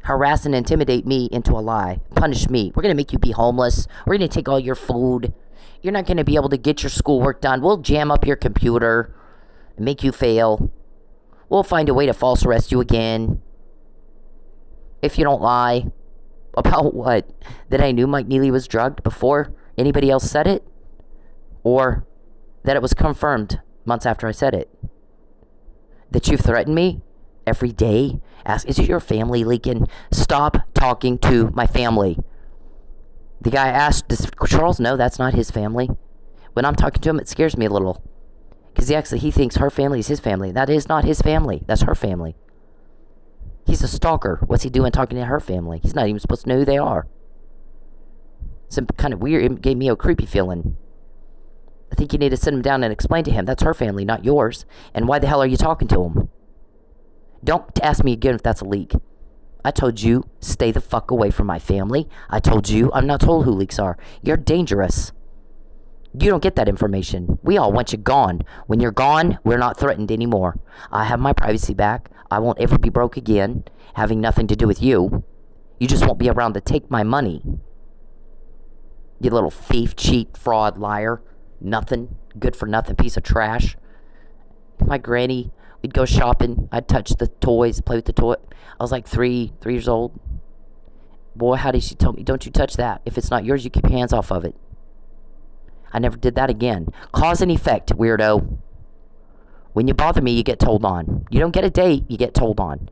harass and intimidate me into a lie. Punish me. We're going to make you be homeless. We're going to take all your food. You're not going to be able to get your schoolwork done. We'll jam up your computer and make you fail. We'll find a way to false arrest you again. If you don't lie. About what? That I knew Mike Neely was drugged before anybody else said it? Or that it was confirmed months after I said it? That you've threatened me every day? Ask, is it your family leaking? Stop talking to my family. The guy asked, does Charles know that's not his family? When I'm talking to him, it scares me a little. Because he thinks her family is his family. That is not his family. That's her family. He's a stalker. What's he doing talking to her family? He's not even supposed to know who they are. It's kind of weird. It gave me a creepy feeling. I think you need to sit him down and explain to him, that's her family, not yours. And why the hell are you talking to him? Don't ask me again if that's a leak. I told you, stay the fuck away from my family. I told you, I'm not told who leaks are. You're dangerous. You don't get that information. We all want you gone. When you're gone, we're not threatened anymore. I have my privacy back. I won't ever be broke again, having nothing to do with you. You just won't be around to take my money. You little thief, cheat, fraud, liar. Nothing. Good for nothing piece of trash. My granny, we'd go shopping. I'd touch the toys, play with the toy. I was like 3 years old. Boy, how did she tell me, don't you touch that. If it's not yours, you keep your hands off of it. I never did that again. Cause and effect, weirdo. When you bother me, you get told on. You don't get a date, you get told on.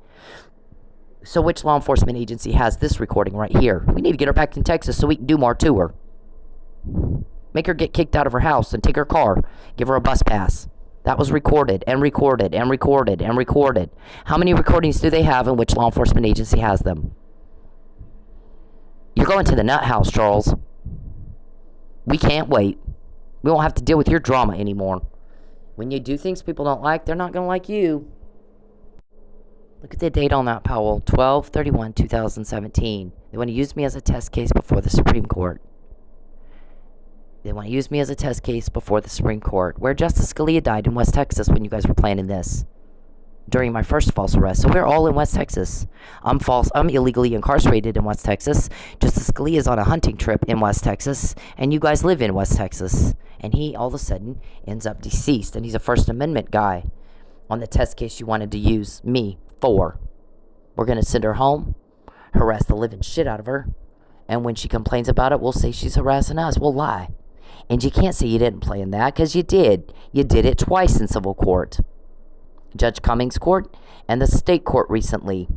So which law enforcement agency has this recording right here? We need to get her back in Texas so we can do more to her. Make her get kicked out of her house and take her car. Give her a bus pass. That was recorded and recorded and recorded and recorded. How many recordings do they have and which law enforcement agency has them? You're going to the nut house, Charles. We can't wait. We won't have to deal with your drama anymore. When you do things people don't like, they're not going to like you. Look at the date on that, Powell. 12/31/2017. They want to use me as a test case before the Supreme Court. They want to use me as a test case before the Supreme Court, where Justice Scalia died in West Texas when you guys were planning this. During my first false arrest. So we're all in West Texas. I'm illegally incarcerated in West Texas. Justice Scalia is on a hunting trip in West Texas. And you guys live in West Texas. And he, all of a sudden, ends up deceased. And he's a First Amendment guy on the test case you wanted to use me for. We're going to send her home, harass the living shit out of her. And when she complains about it, we'll say she's harassing us. We'll lie. And you can't say you didn't plan that, because you did. You did it twice in civil court. Judge Cummings' court and the state court recently.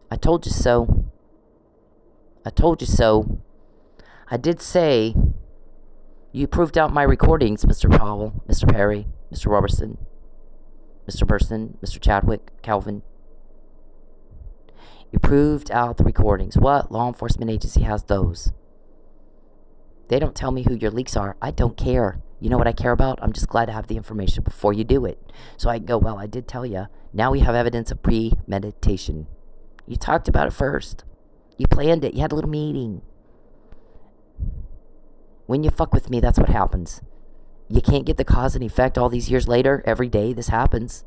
I told you so. I told you so. I did say you proved out my recordings, Mr. Powell, Mr. Perry, Mr. Robertson, Mr. Burson, Mr. Chadwick, Calvin. You proved out the recordings. What law enforcement agency has those? They don't tell me who your leaks are. I don't care. You know what I care about? I'm just glad to have the information before you do it. So I can go, well, I did tell you. Now we have evidence of premeditation. You talked about it first. You planned it. You had a little meeting. When you fuck with me, that's what happens. You can't get the cause and effect all these years later. Every day this happens.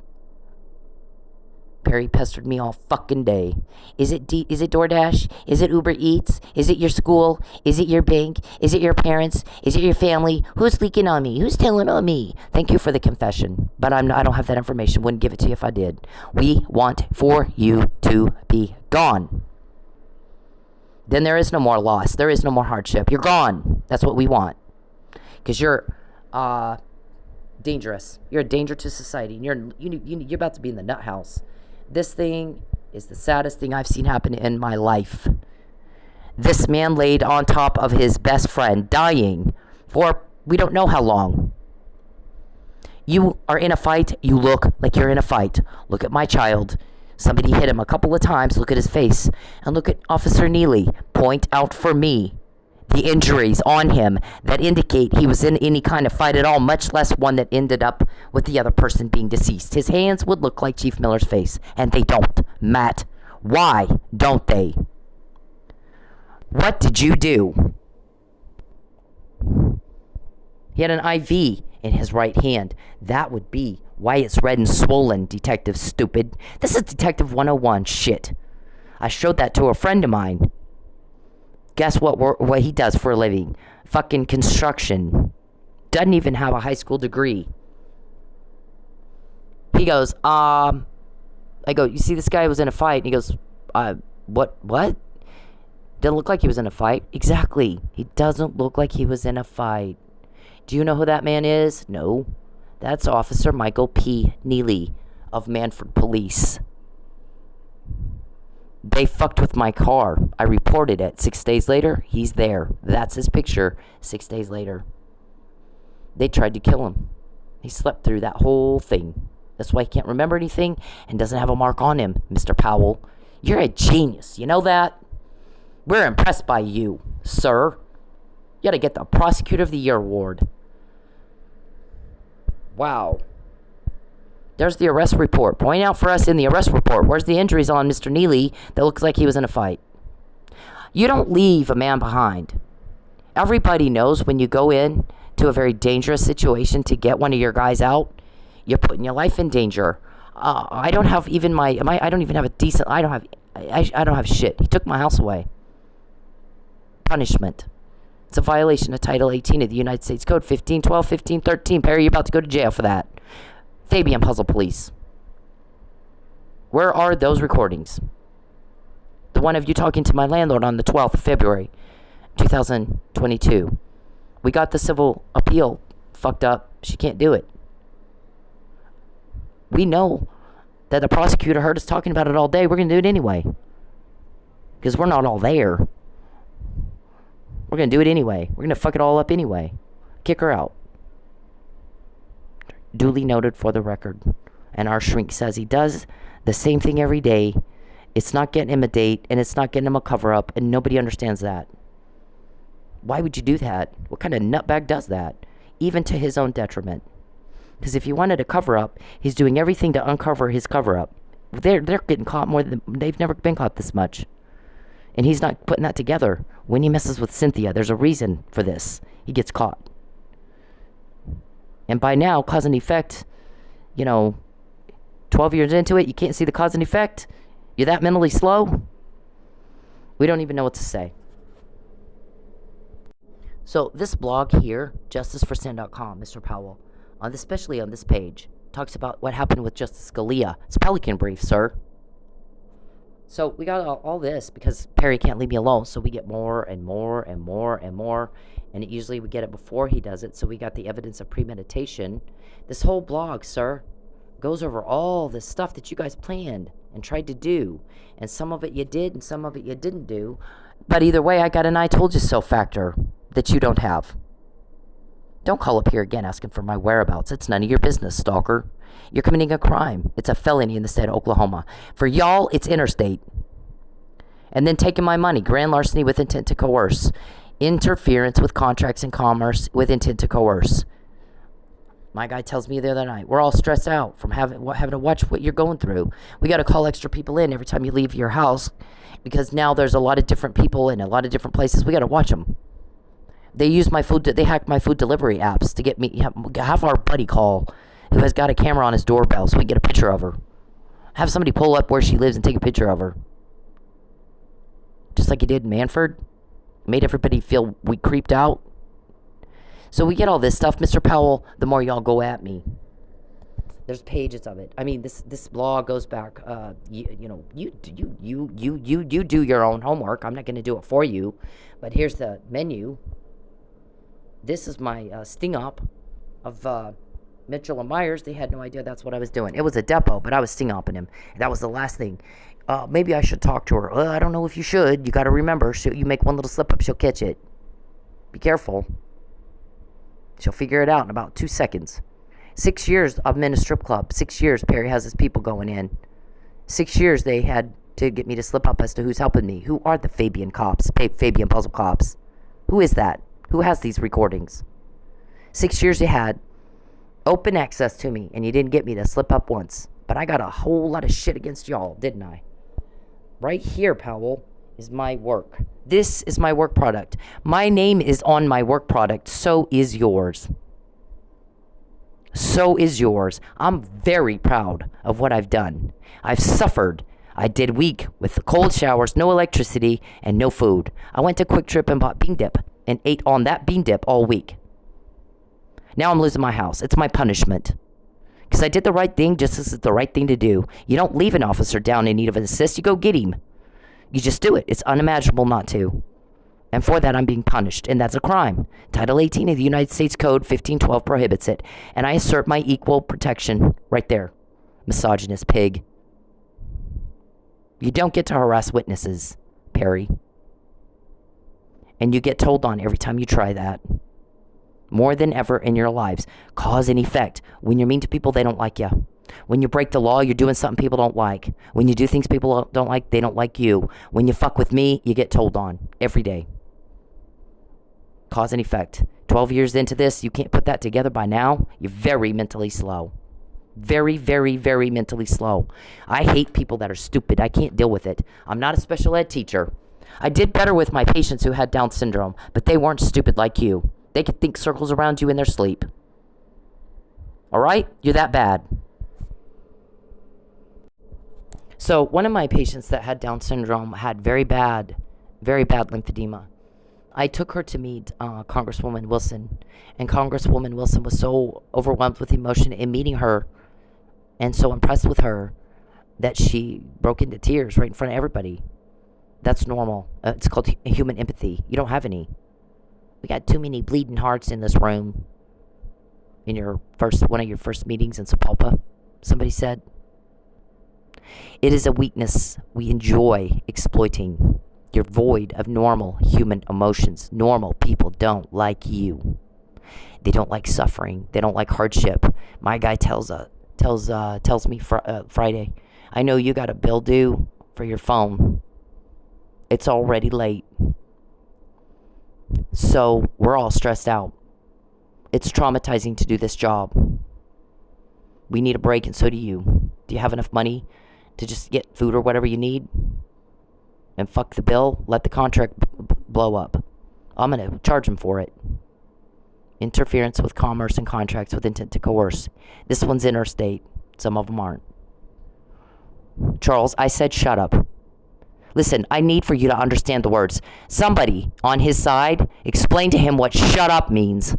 Perry pestered me all fucking day. Is it DoorDash? Is it Uber Eats? Is it your school? Is it your bank? Is it your parents? Is it your family? Who's leaking on me? Who's telling on me? Thank you for the confession, but I don't have that information. Wouldn't give it to you if I did. We want for you to be gone. Then there is no more loss. There is no more hardship. You're gone. That's what we want. Because you're dangerous. You're a danger to society. And you're about to be in the nut house. This thing is the saddest thing I've seen happen in my life. This man laid on top of his best friend, dying for we don't know how long. You are in a fight. You look like you're in a fight. Look at my child. Somebody hit him a couple of times. Look at his face. And look at Officer Neely. Point out for me the injuries on him that indicate he was in any kind of fight at all, much less one that ended up with the other person being deceased. His hands would look like Chief Miller's face, and they don't. Matt, why don't they? What did you do? He had an IV in his right hand. That would be why it's red and swollen, Detective Stupid. This is Detective 101 shit. I showed that to a friend of mine. Guess what he does for a living? Fucking construction. Doesn't even have a high school degree. He goes, I go, you see this guy was in a fight? And he goes, what? Didn't look like he was in a fight. Exactly. He doesn't look like he was in a fight. Do you know who that man is? No. That's Officer Michael P. Neely of Manford Police. They fucked with my car. I reported it. 6 days later, he's there. That's his picture. 6 days later. They tried to kill him. He slept through that whole thing. That's why he can't remember anything and doesn't have a mark on him, Mr. Powell. You're a genius. You know that? We're impressed by you, sir. You gotta get the Prosecutor of the Year award. Wow. There's the arrest report. Point out for us in the arrest report. Where's the injuries on Mr. Neely that looks like he was in a fight? You don't leave a man behind. Everybody knows when you go in to a very dangerous situation to get one of your guys out, you're putting your life in danger. I don't have even I don't even have a decent, I don't have shit. He took my house away. Punishment. It's a violation of Title 18 of the United States Code, 1512, 1513. Perry, you're about to go to jail for that. Fabian Puzzle Police. Where are those recordings? The one of you talking to my landlord on the 12th of February, 2022. We got the civil appeal fucked up. She can't do it. We know that the prosecutor heard us talking about it all day. We're going to do it anyway. Because we're not all there. We're going to do it anyway. We're going to fuck it all up anyway. Kick her out. Duly noted for the record. And our shrink says he does the same thing every day. It's not getting him a date, and it's not getting him a cover-up, and nobody understands that. Why would you do that? What kind of nutbag does that? Even to his own detriment. Because if he wanted a cover-up, he's doing everything to uncover his cover-up. They're getting caught more than... They've never been caught this much. And he's not putting that together. When he messes with Cynthia, there's a reason for this. He gets caught. And by now, cause and effect, 12 years into it, you can't see the cause and effect? You're that mentally slow? We don't even know what to say. So this blog here, justiceforsin.com, Mr. Powell, especially on this page, talks about what happened with Justice Scalia. It's Pelican Brief, sir. So we got all this because Perry can't leave me alone, so we get more and more and more and more, and usually we get it before he does it, so we got the evidence of premeditation. This whole blog, sir, goes over all this stuff that you guys planned and tried to do, and some of it you did and some of it you didn't do, but either way, I got an I told you so factor that you don't have. Don't call up here again asking for my whereabouts. It's none of your business, stalker. You're committing a crime. It's a felony in the state of Oklahoma. For y'all, it's interstate. And then taking my money, grand larceny with intent to coerce, interference with contracts and commerce with intent to coerce. My guy tells me the other night, we're all stressed out from having to watch what you're going through. We got to call extra people in every time you leave your house because now there's a lot of different people in a lot of different places. We got to watch them. They hacked my food delivery apps to get me, have our buddy call who has got a camera on his doorbell so we get a picture of her. Have somebody pull up where she lives and take a picture of her. Just like you did in Manford. Made everybody feel we creeped out. So we get all this stuff, Mr. Powell, the more y'all go at me. There's pages of it. I mean, this blog goes back, you do your own homework. I'm not going to do it for you. But here's the menu. This is my sting-op of Mitchell and Myers. They had no idea that's what I was doing. It was a depot, but I was sting-opping him. That was the last thing. Maybe I should talk to her. I don't know if you should. You got to remember, you make one little slip-up, she'll catch it. Be careful. She'll figure it out in about 2 seconds. 6 years I'm in a strip club. 6 years Perry has his people going in. 6 years they had to get me to slip up as to who's helping me. Who are the Fabian cops? Fabian puzzle cops. Who is that? Who has these recordings? 6 years you had open access to me, and you didn't get me to slip up once. But I got a whole lot of shit against y'all, didn't I? Right here, Powell, is my work. This is my work product. My name is on my work product. So is yours. So is yours. I'm very proud of what I've done. I've suffered. I did week with the cold showers, no electricity, and no food. I went to Quick Trip and bought bean dip and ate on that bean dip all week. Now I'm losing my house. It's my punishment. Because I did the right thing just as it's the right thing to do. You don't leave an officer down in need of an assist. You go get him. You just do it. It's unimaginable not to. And for that, I'm being punished. And that's a crime. Title 18 of the United States Code 1512 prohibits it. And I assert my equal protection right there. Misogynist pig. You don't get to harass witnesses, Perry. And you get told on every time you try that. More than ever in your lives. Cause and effect. When you're mean to people, they don't like you. When you break the law, you're doing something people don't like. When you do things people don't like, they don't like you. When you fuck with me, you get told on. Every day. Cause and effect. 12 years into this, you can't put that together by now. You're very mentally slow. Very, very, very mentally slow. I hate people that are stupid. I can't deal with it. I'm not a special ed teacher. I did better with my patients who had Down syndrome, but they weren't stupid like you. They could think circles around you in their sleep. Alright? You're that bad. So, one of my patients that had Down syndrome had very bad lymphedema. I took her to meet Congresswoman Wilson, and Congresswoman Wilson was so overwhelmed with emotion in meeting her and so impressed with her that she broke into tears right in front of everybody. That's normal. It's called human empathy. You don't have any. We got too many bleeding hearts in this room. In one of your first meetings in Sapulpa, somebody said. It is a weakness we enjoy exploiting. You're void of normal human emotions. Normal people don't like you. They don't like suffering. They don't like hardship. My guy tells me Friday, I know you got a bill due for your phone. It's already late. So we're all stressed out. It's traumatizing to do this job. We need a break, and so do you. Do you have enough money to just get food or whatever you need? And fuck the bill? Let the contract blow up. I'm going to charge him for it. Interference with commerce and contracts with intent to coerce. This one's interstate. Some of them aren't. Charles, I said shut up. Listen, I need for you to understand the words. Somebody on his side, explain to him what shut up means.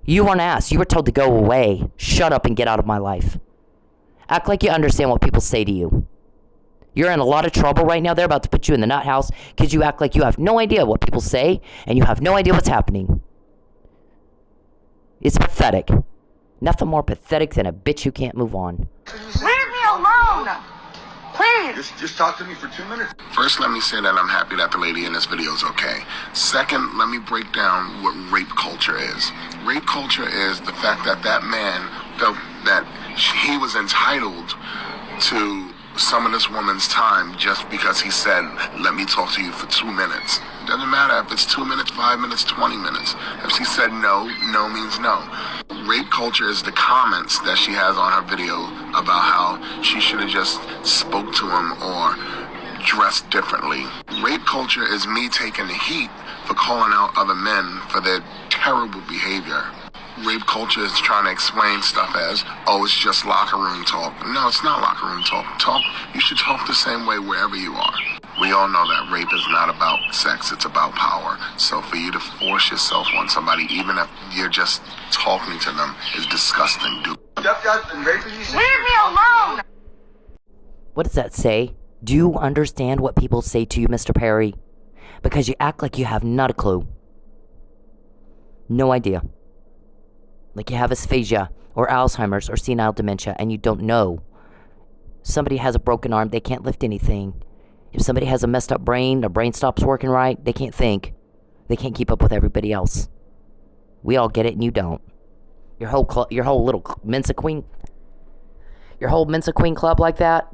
You weren't asked. You were told to go away. Shut up and get out of my life. Act like you understand what people say to you. You're in a lot of trouble right now. They're about to put you in the nut house because you act like you have no idea what people say and you have no idea what's happening. It's pathetic. Nothing more pathetic than a bitch who can't move on. Leave me alone! Please! Just talk to me for 2 minutes. First, let me say that I'm happy that the lady in this video is okay. Second, let me break down what rape culture is. Rape culture is the fact that that man felt that he was entitled to some of this woman's time just because he said, let me talk to you for 2 minutes. It doesn't matter if it's 2 minutes, 5 minutes, 20 minutes. If she said no, no means no. Rape culture is the comments that she has on her video about how she should have just spoke to him or dressed differently. Rape culture is me taking the heat for calling out other men for their terrible behavior. Rape culture is trying to explain stuff as, oh, it's just locker room talk. No, it's not locker room talk. You should talk the same way wherever you are. We all know that rape is not about sex, it's about power. So for you to force yourself on somebody, even if you're just talking to them, is disgusting, dude. Leave me alone! What does that say? Do you understand what people say to you, Mr. Perry? Because you act like you have not a clue. No idea. Like you have aphasia, or Alzheimer's, or senile dementia, and you don't know. Somebody has a broken arm, they can't lift anything. If somebody has a messed up brain, their brain stops working right, they can't think. They can't keep up with everybody else. We all get it, and you don't. Your whole little Mensa Queen club like that.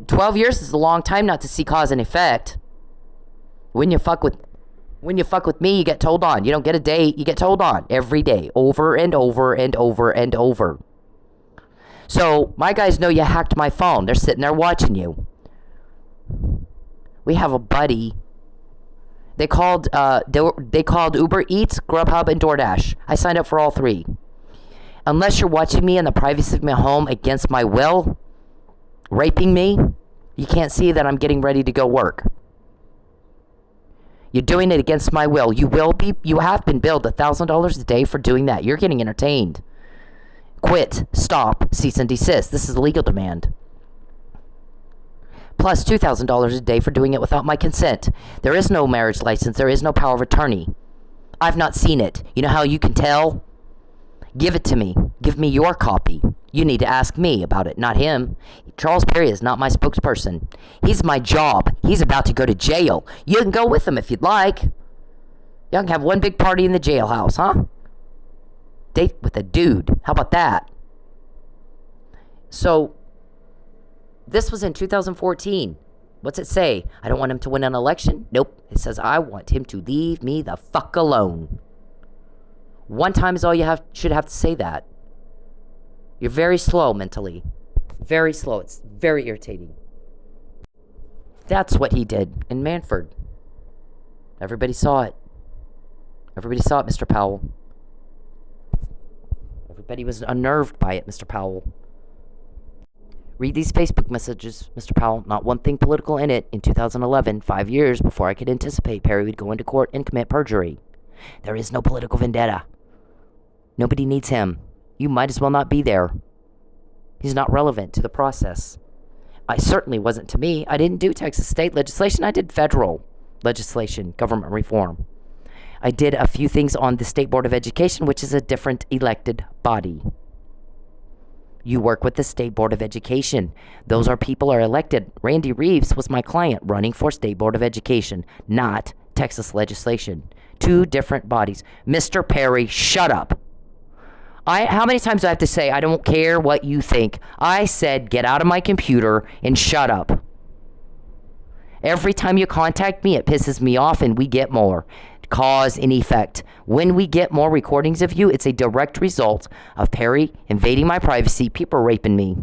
12 years is a long time not to see cause and effect. When you fuck with me, you get told on. You don't get a date, you get told on every day, over and over and over and over. So my guys know you hacked my phone. They're sitting there watching you. We have a buddy They called Uber Eats, Grubhub, and DoorDash. I signed up for all three. Unless you're watching me in the privacy of my home against my will, raping me, you can't see that I'm getting ready to go work. You're doing it against my will. You have been billed $1,000 a day for doing that. You're getting entertained. Quit, stop, cease and desist. This is a legal demand. Plus $2,000 a day for doing it without my consent. There is no marriage license. There is no power of attorney. I've not seen it. You know how you can tell? Give it to me. Give me your copy. You need to ask me about it, not him. Charles Perry is not my spokesperson. He's my job. He's about to go to jail. You can go with him if you'd like. Y'all can have one big party in the jailhouse, huh? Date with a dude. How about that? So, this was in 2014. What's it say? I don't want him to win an election? Nope. It says I want him to leave me the fuck alone. One time is all you should have to say that. You're very slow mentally. Very slow. It's very irritating. That's what he did in Manford. Everybody saw it. Everybody saw it, Mr. Powell. Everybody was unnerved by it, Mr. Powell. Read these Facebook messages, Mr. Powell. Not one thing political in it. In 2011, 5 years before I could anticipate Perry would go into court and commit perjury. There is no political vendetta. Nobody needs him. You might as well not be there. He's not relevant to the process. I certainly wasn't to me. I didn't do Texas state legislation. I did federal legislation, government reform. I did a few things on the State Board of Education, which is a different elected body. You work with the State Board of Education. Those people are elected. Randy Reeves was my client running for State Board of Education, not Texas legislation. Two different bodies. Mr. Perry, shut up. How many times do I have to say, I don't care what you think? I said, get out of my computer and shut up. Every time you contact me, it pisses me off and we get more. Cause and effect. When we get more recordings of you, it's a direct result of Perry invading my privacy, people raping me.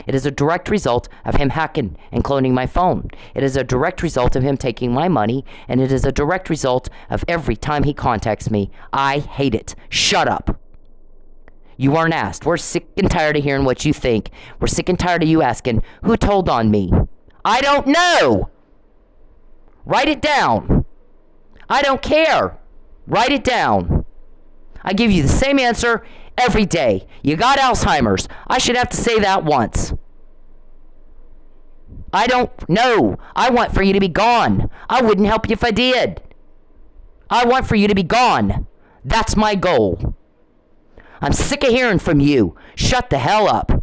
It is a direct result of him hacking and cloning my phone. It is a direct result of him taking my money, and it is a direct result of every time he contacts me. I hate it. Shut up. You aren't asked. We're sick and tired of hearing what you think. We're sick and tired of you asking, who told on me? I don't know. Write it down. I don't care. Write it down. I give you the same answer every day. You got Alzheimer's. I should have to say that once. I don't know. I want for you to be gone. I wouldn't help you if I did. I want for you to be gone. That's my goal. I'm sick of hearing from you. Shut the hell up.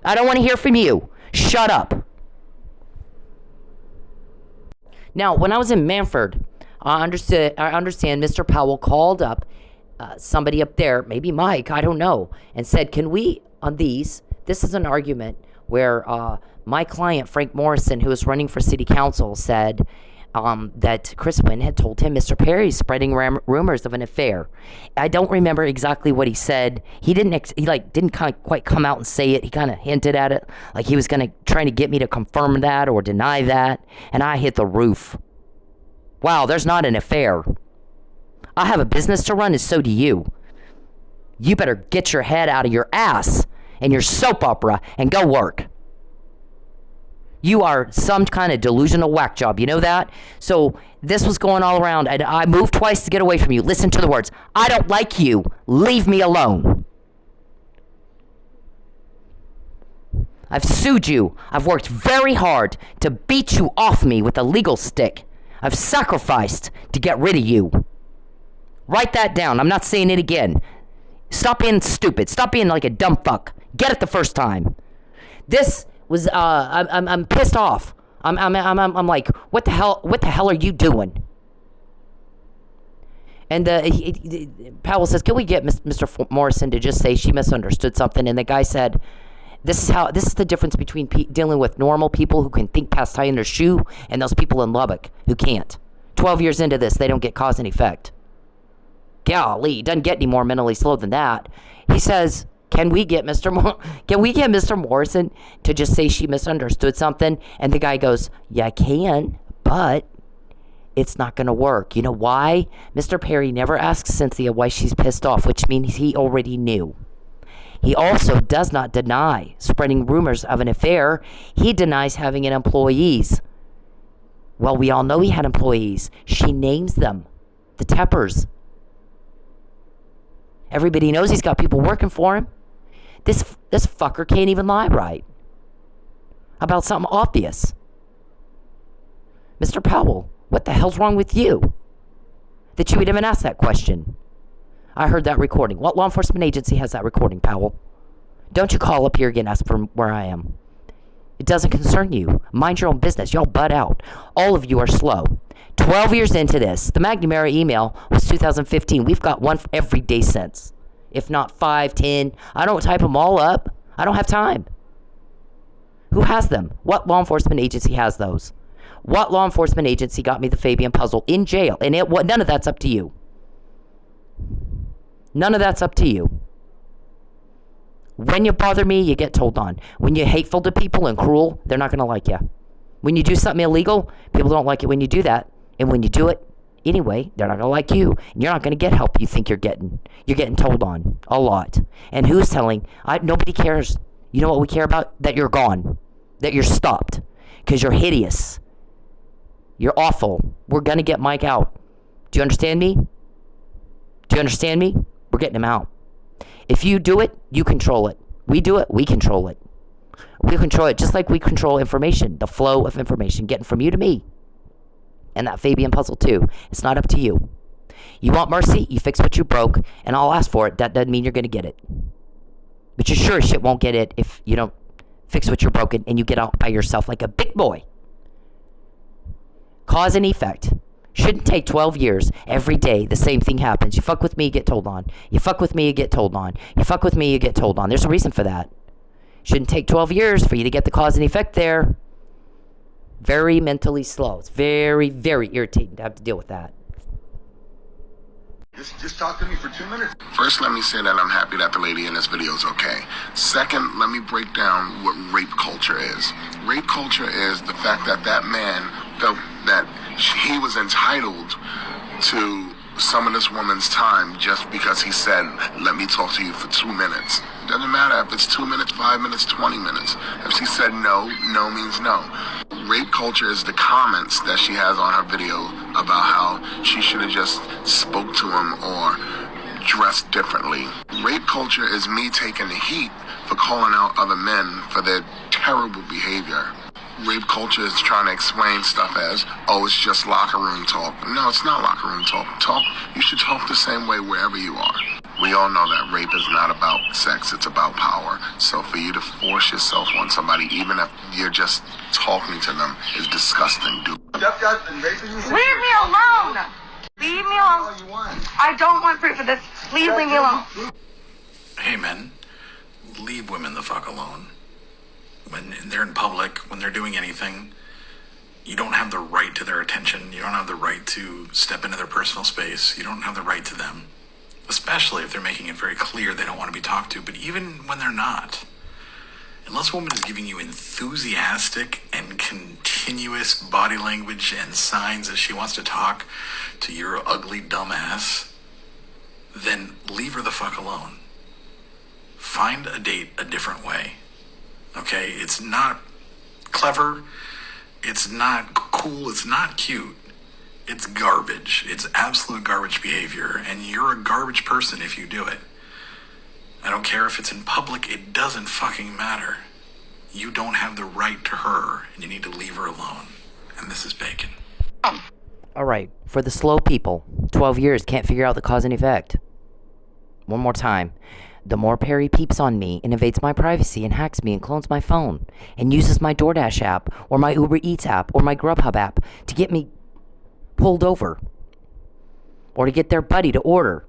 I don't want to hear from you. Shut up. Now, when I was in Manford, I understand Mr. Powell called up somebody up there, maybe Mike, I don't know, and said, can we, on these, this is an argument where my client, Frank Morrison, who was running for city council, said that Chris Wynn had told him Mr. Perry's spreading rumors of an affair. I don't remember exactly what he said. He didn't quite come out and say it. He kind of hinted at it, like he was trying to get me to confirm that or deny that, and I hit the roof. Wow, there's not an affair. I have a business to run, and so do you. You better get your head out of your ass and your soap opera and go work. You are some kind of delusional whack job. You know that? So this was going all around. I moved twice to get away from you. Listen to the words. I don't like you. Leave me alone. I've sued you. I've worked very hard to beat you off me with a legal stick. I've sacrificed to get rid of you. Write that down. I'm not saying it again. Stop being stupid. Stop being like a dumb fuck. Get it the first time. This was I'm pissed off. I'm like, what the hell are you doing? And Powell says, can we get Mr. Morrison to just say she misunderstood something? And the guy said, this is the difference between dealing with normal people who can think past tying their shoe and those people in Lubbock who can't. 12 years into this, they don't get cause and effect. Golly, he doesn't get any more mentally slow than that. He says, Can we get Mr. Morrison to just say she misunderstood something? And the guy goes, yeah, I can, but it's not going to work. You know why? Mr. Perry never asks Cynthia why she's pissed off, which means he already knew. He also does not deny spreading rumors of an affair. He denies having an employees. Well, we all know he had employees. She names them. The Teppers. Everybody knows he's got people working for him. This fucker can't even lie right about something obvious. Mr. Powell, what the hell's wrong with you? That you would even ask that question. I heard that recording. What law enforcement agency has that recording, Powell? Don't you call up here again and ask for where I am. It doesn't concern you. Mind your own business. Y'all butt out. All of you are slow. 12 years into this. The McNamara email was 2015. We've got one every day since. If not 5, 10. I don't type them all up. I don't have time. Who has them? What law enforcement agency has those? What law enforcement agency got me the Fabian puzzle in jail? And none of that's up to you. None of that's up to you. When you bother me, you get told on. When you're hateful to people and cruel, they're not going to like you. When you do something illegal, people don't like it when you do that. And when you do it anyway, they're not going to like you. And you're not going to get help you think you're getting. You're getting told on a lot. And who's telling? Nobody cares. You know what we care about? That you're gone. That you're stopped. Because you're hideous. You're awful. We're going to get Mike out. Do you understand me? Do you understand me? We're getting him out. If you do it, you control it. We do it, we control it. We control it just like we control information, the flow of information, getting from you to me. And that Fabian puzzle too. It's not up to you. You want mercy, you fix what you broke, and I'll ask for it. That doesn't mean you're going to get it. But you sure as shit won't get it if you don't fix what you're broken and you get out by yourself like a big boy. Cause and effect. Shouldn't take 12 years. Every day, the same thing happens. You fuck with me, you get told on. You fuck with me, you get told on. You fuck with me, you get told on. There's a reason for that. Shouldn't take 12 years for you to get the cause and effect there. Very mentally slow. It's very, very irritating to have to deal with that. Just talk to me for 2 minutes. First, let me say that I'm happy that the lady in this video is okay. Second, let me break down what rape culture is. Rape culture is the fact that that man felt that he was entitled to some of this woman's time just because he said, let me talk to you for 2 minutes. Doesn't matter if it's 2 minutes, 5 minutes, 20 minutes. If she said no, no means no. Rape culture is the comments that she has on her video about how she should have just spoke to him or dressed differently. Rape culture is me taking the heat for calling out other men for their terrible behavior. Rape culture is trying to explain stuff as, oh, it's just locker room talk. No, it's not locker room talk. You should talk the same way wherever you are. We all know that rape is not about sex, it's about power. So for you to force yourself on somebody, even if you're just talking to them, is disgusting, dude. Leave me alone! Leave me alone. I don't want proof of this. Please leave me alone. Hey men, leave women the fuck alone. When they're in public, when they're doing anything, you don't have the right to their attention. You don't have the right to step into their personal space. You don't have the right to them. Especially if they're making it very clear they don't want to be talked to. But even when they're not, unless a woman is giving you enthusiastic and continuous body language and signs that she wants to talk to your ugly dumb ass, then leave her the fuck alone. Find a date a different way. Okay, it's not clever, it's not cool, it's not cute. It's garbage. It's absolute garbage behavior, and you're a garbage person if you do it. I don't care if it's in public, it doesn't fucking matter. You don't have the right to her, and you need to leave her alone. And this is Bacon. Alright, for the slow people, 12 years, can't figure out the cause and effect. One more time. The more Perry peeps on me and invades my privacy and hacks me and clones my phone and uses my DoorDash app or my Uber Eats app or my Grubhub app to get me pulled over or to get their buddy to order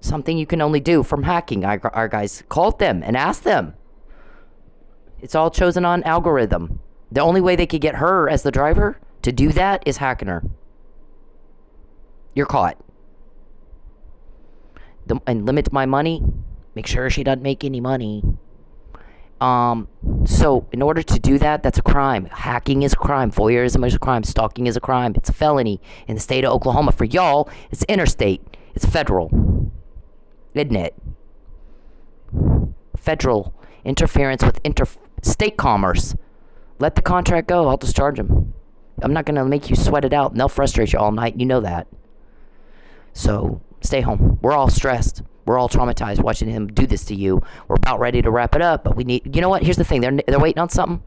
something you can only do from hacking. Our guys called them and asked them. It's all chosen on algorithm. The only way they could get her as the driver to do that is hacking her. You're caught. And limit my money. Make sure she doesn't make any money. So in order to do that, that's a crime. Hacking is a crime. Voyeurism is a crime. Stalking is a crime. It's a felony in the state of Oklahoma. For y'all, it's interstate. It's federal. Isn't it? Federal interference with interstate commerce. Let the contract go. I'll discharge them. I'm not going to make you sweat it out, and they'll frustrate you all night. You know that. So stay home. We're all stressed. We're all traumatized watching him do this to you. We're about ready to wrap it up, but we need... You know what? Here's the thing. They're waiting on something.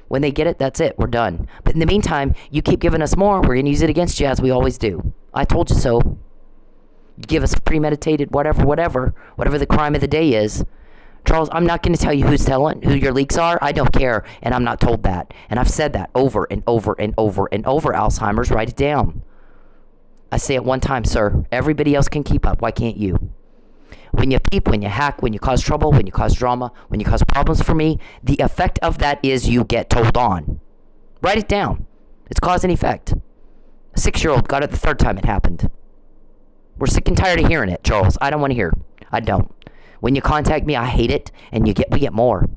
When they get it, that's it. We're done. But in the meantime, you keep giving us more. We're going to use it against you as we always do. I told you so. You give us premeditated whatever the crime of the day is. Charles, I'm not going to tell you who your leaks are. I don't care, and I'm not told that. And I've said that over and over and over and over. Alzheimer's, write it down. I say it one time, sir. Everybody else can keep up. Why can't you? When you peep, when you hack, when you cause trouble, when you cause drama, when you cause problems for me, the effect of that is you get told on. Write it down. It's cause and effect. A 6-year-old got it the 3rd time it happened. We're sick and tired of hearing it, Charles. I don't want to hear. I don't. When you contact me, I hate it, and we get more.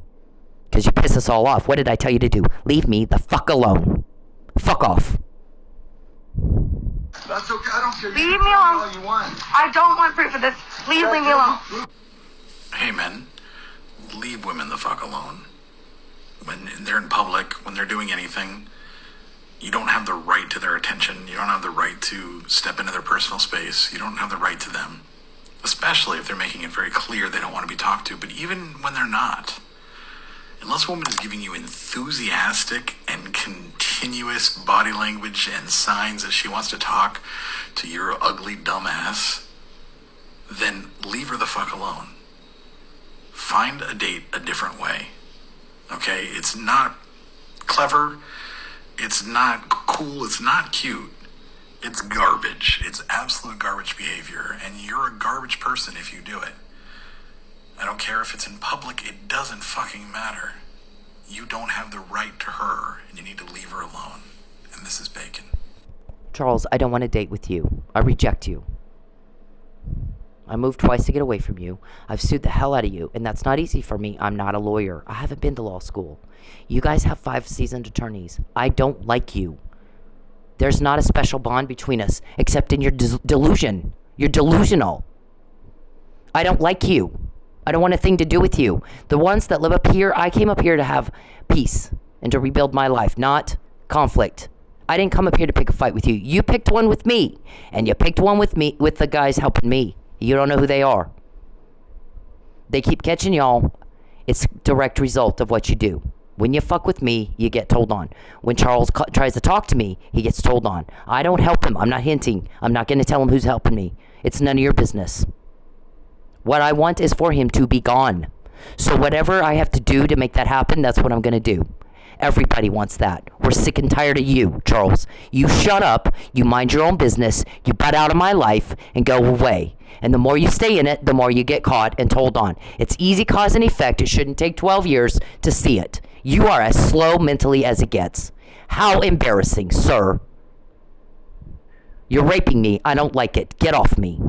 Because you piss us all off. What did I tell you to do? Leave me the fuck alone. Fuck off. That's okay. I don't care. Leave me alone. All you want. I don't want proof of this. Please leave me alone. Hey, men, leave women the fuck alone. When they're in public, when they're doing anything, you don't have the right to their attention. You don't have the right to step into their personal space. You don't have the right to them. Especially if they're making it very clear they don't want to be talked to. But even when they're not, unless a woman is giving you enthusiastic and continuous body language and signs that she wants to talk to your ugly dumbass, then leave her the fuck alone. Find a date a different way. Okay? It's not clever. It's not cool. It's not cute. It's garbage. It's absolute garbage behavior, and you're a garbage person if you do it. I don't care if it's in public. It doesn't fucking matter. You don't have the right to her, and you need to leave her alone. And this is Bacon. Charles, I don't want to date with you. I reject you. I moved twice to get away from you. I've sued the hell out of you, and that's not easy for me. I'm not a lawyer. I haven't been to law school. You guys have 5 seasoned attorneys. I don't like you. There's not a special bond between us, except in your delusion. You're delusional. I don't like you. I don't want a thing to do with you. The ones that live up here, I came up here to have peace and to rebuild my life, not conflict. I didn't come up here to pick a fight with you. You picked one with me, and you picked one with me, with the guys helping me. You don't know who they are. They keep catching y'all. It's a direct result of what you do. When you fuck with me, you get told on. When Charles tries to talk to me, he gets told on. I don't help him. I'm not hinting. I'm not going to tell him who's helping me. It's none of your business. What I want is for him to be gone. So whatever I have to do to make that happen, that's what I'm going to do. Everybody wants that. We're sick and tired of you, Charles. You shut up, you mind your own business, you butt out of my life, and go away. And the more you stay in it, the more you get caught and told on. It's easy cause and effect. It shouldn't take 12 years to see it. You are as slow mentally as it gets. How embarrassing, sir. You're raping me. I don't like it. Get off me.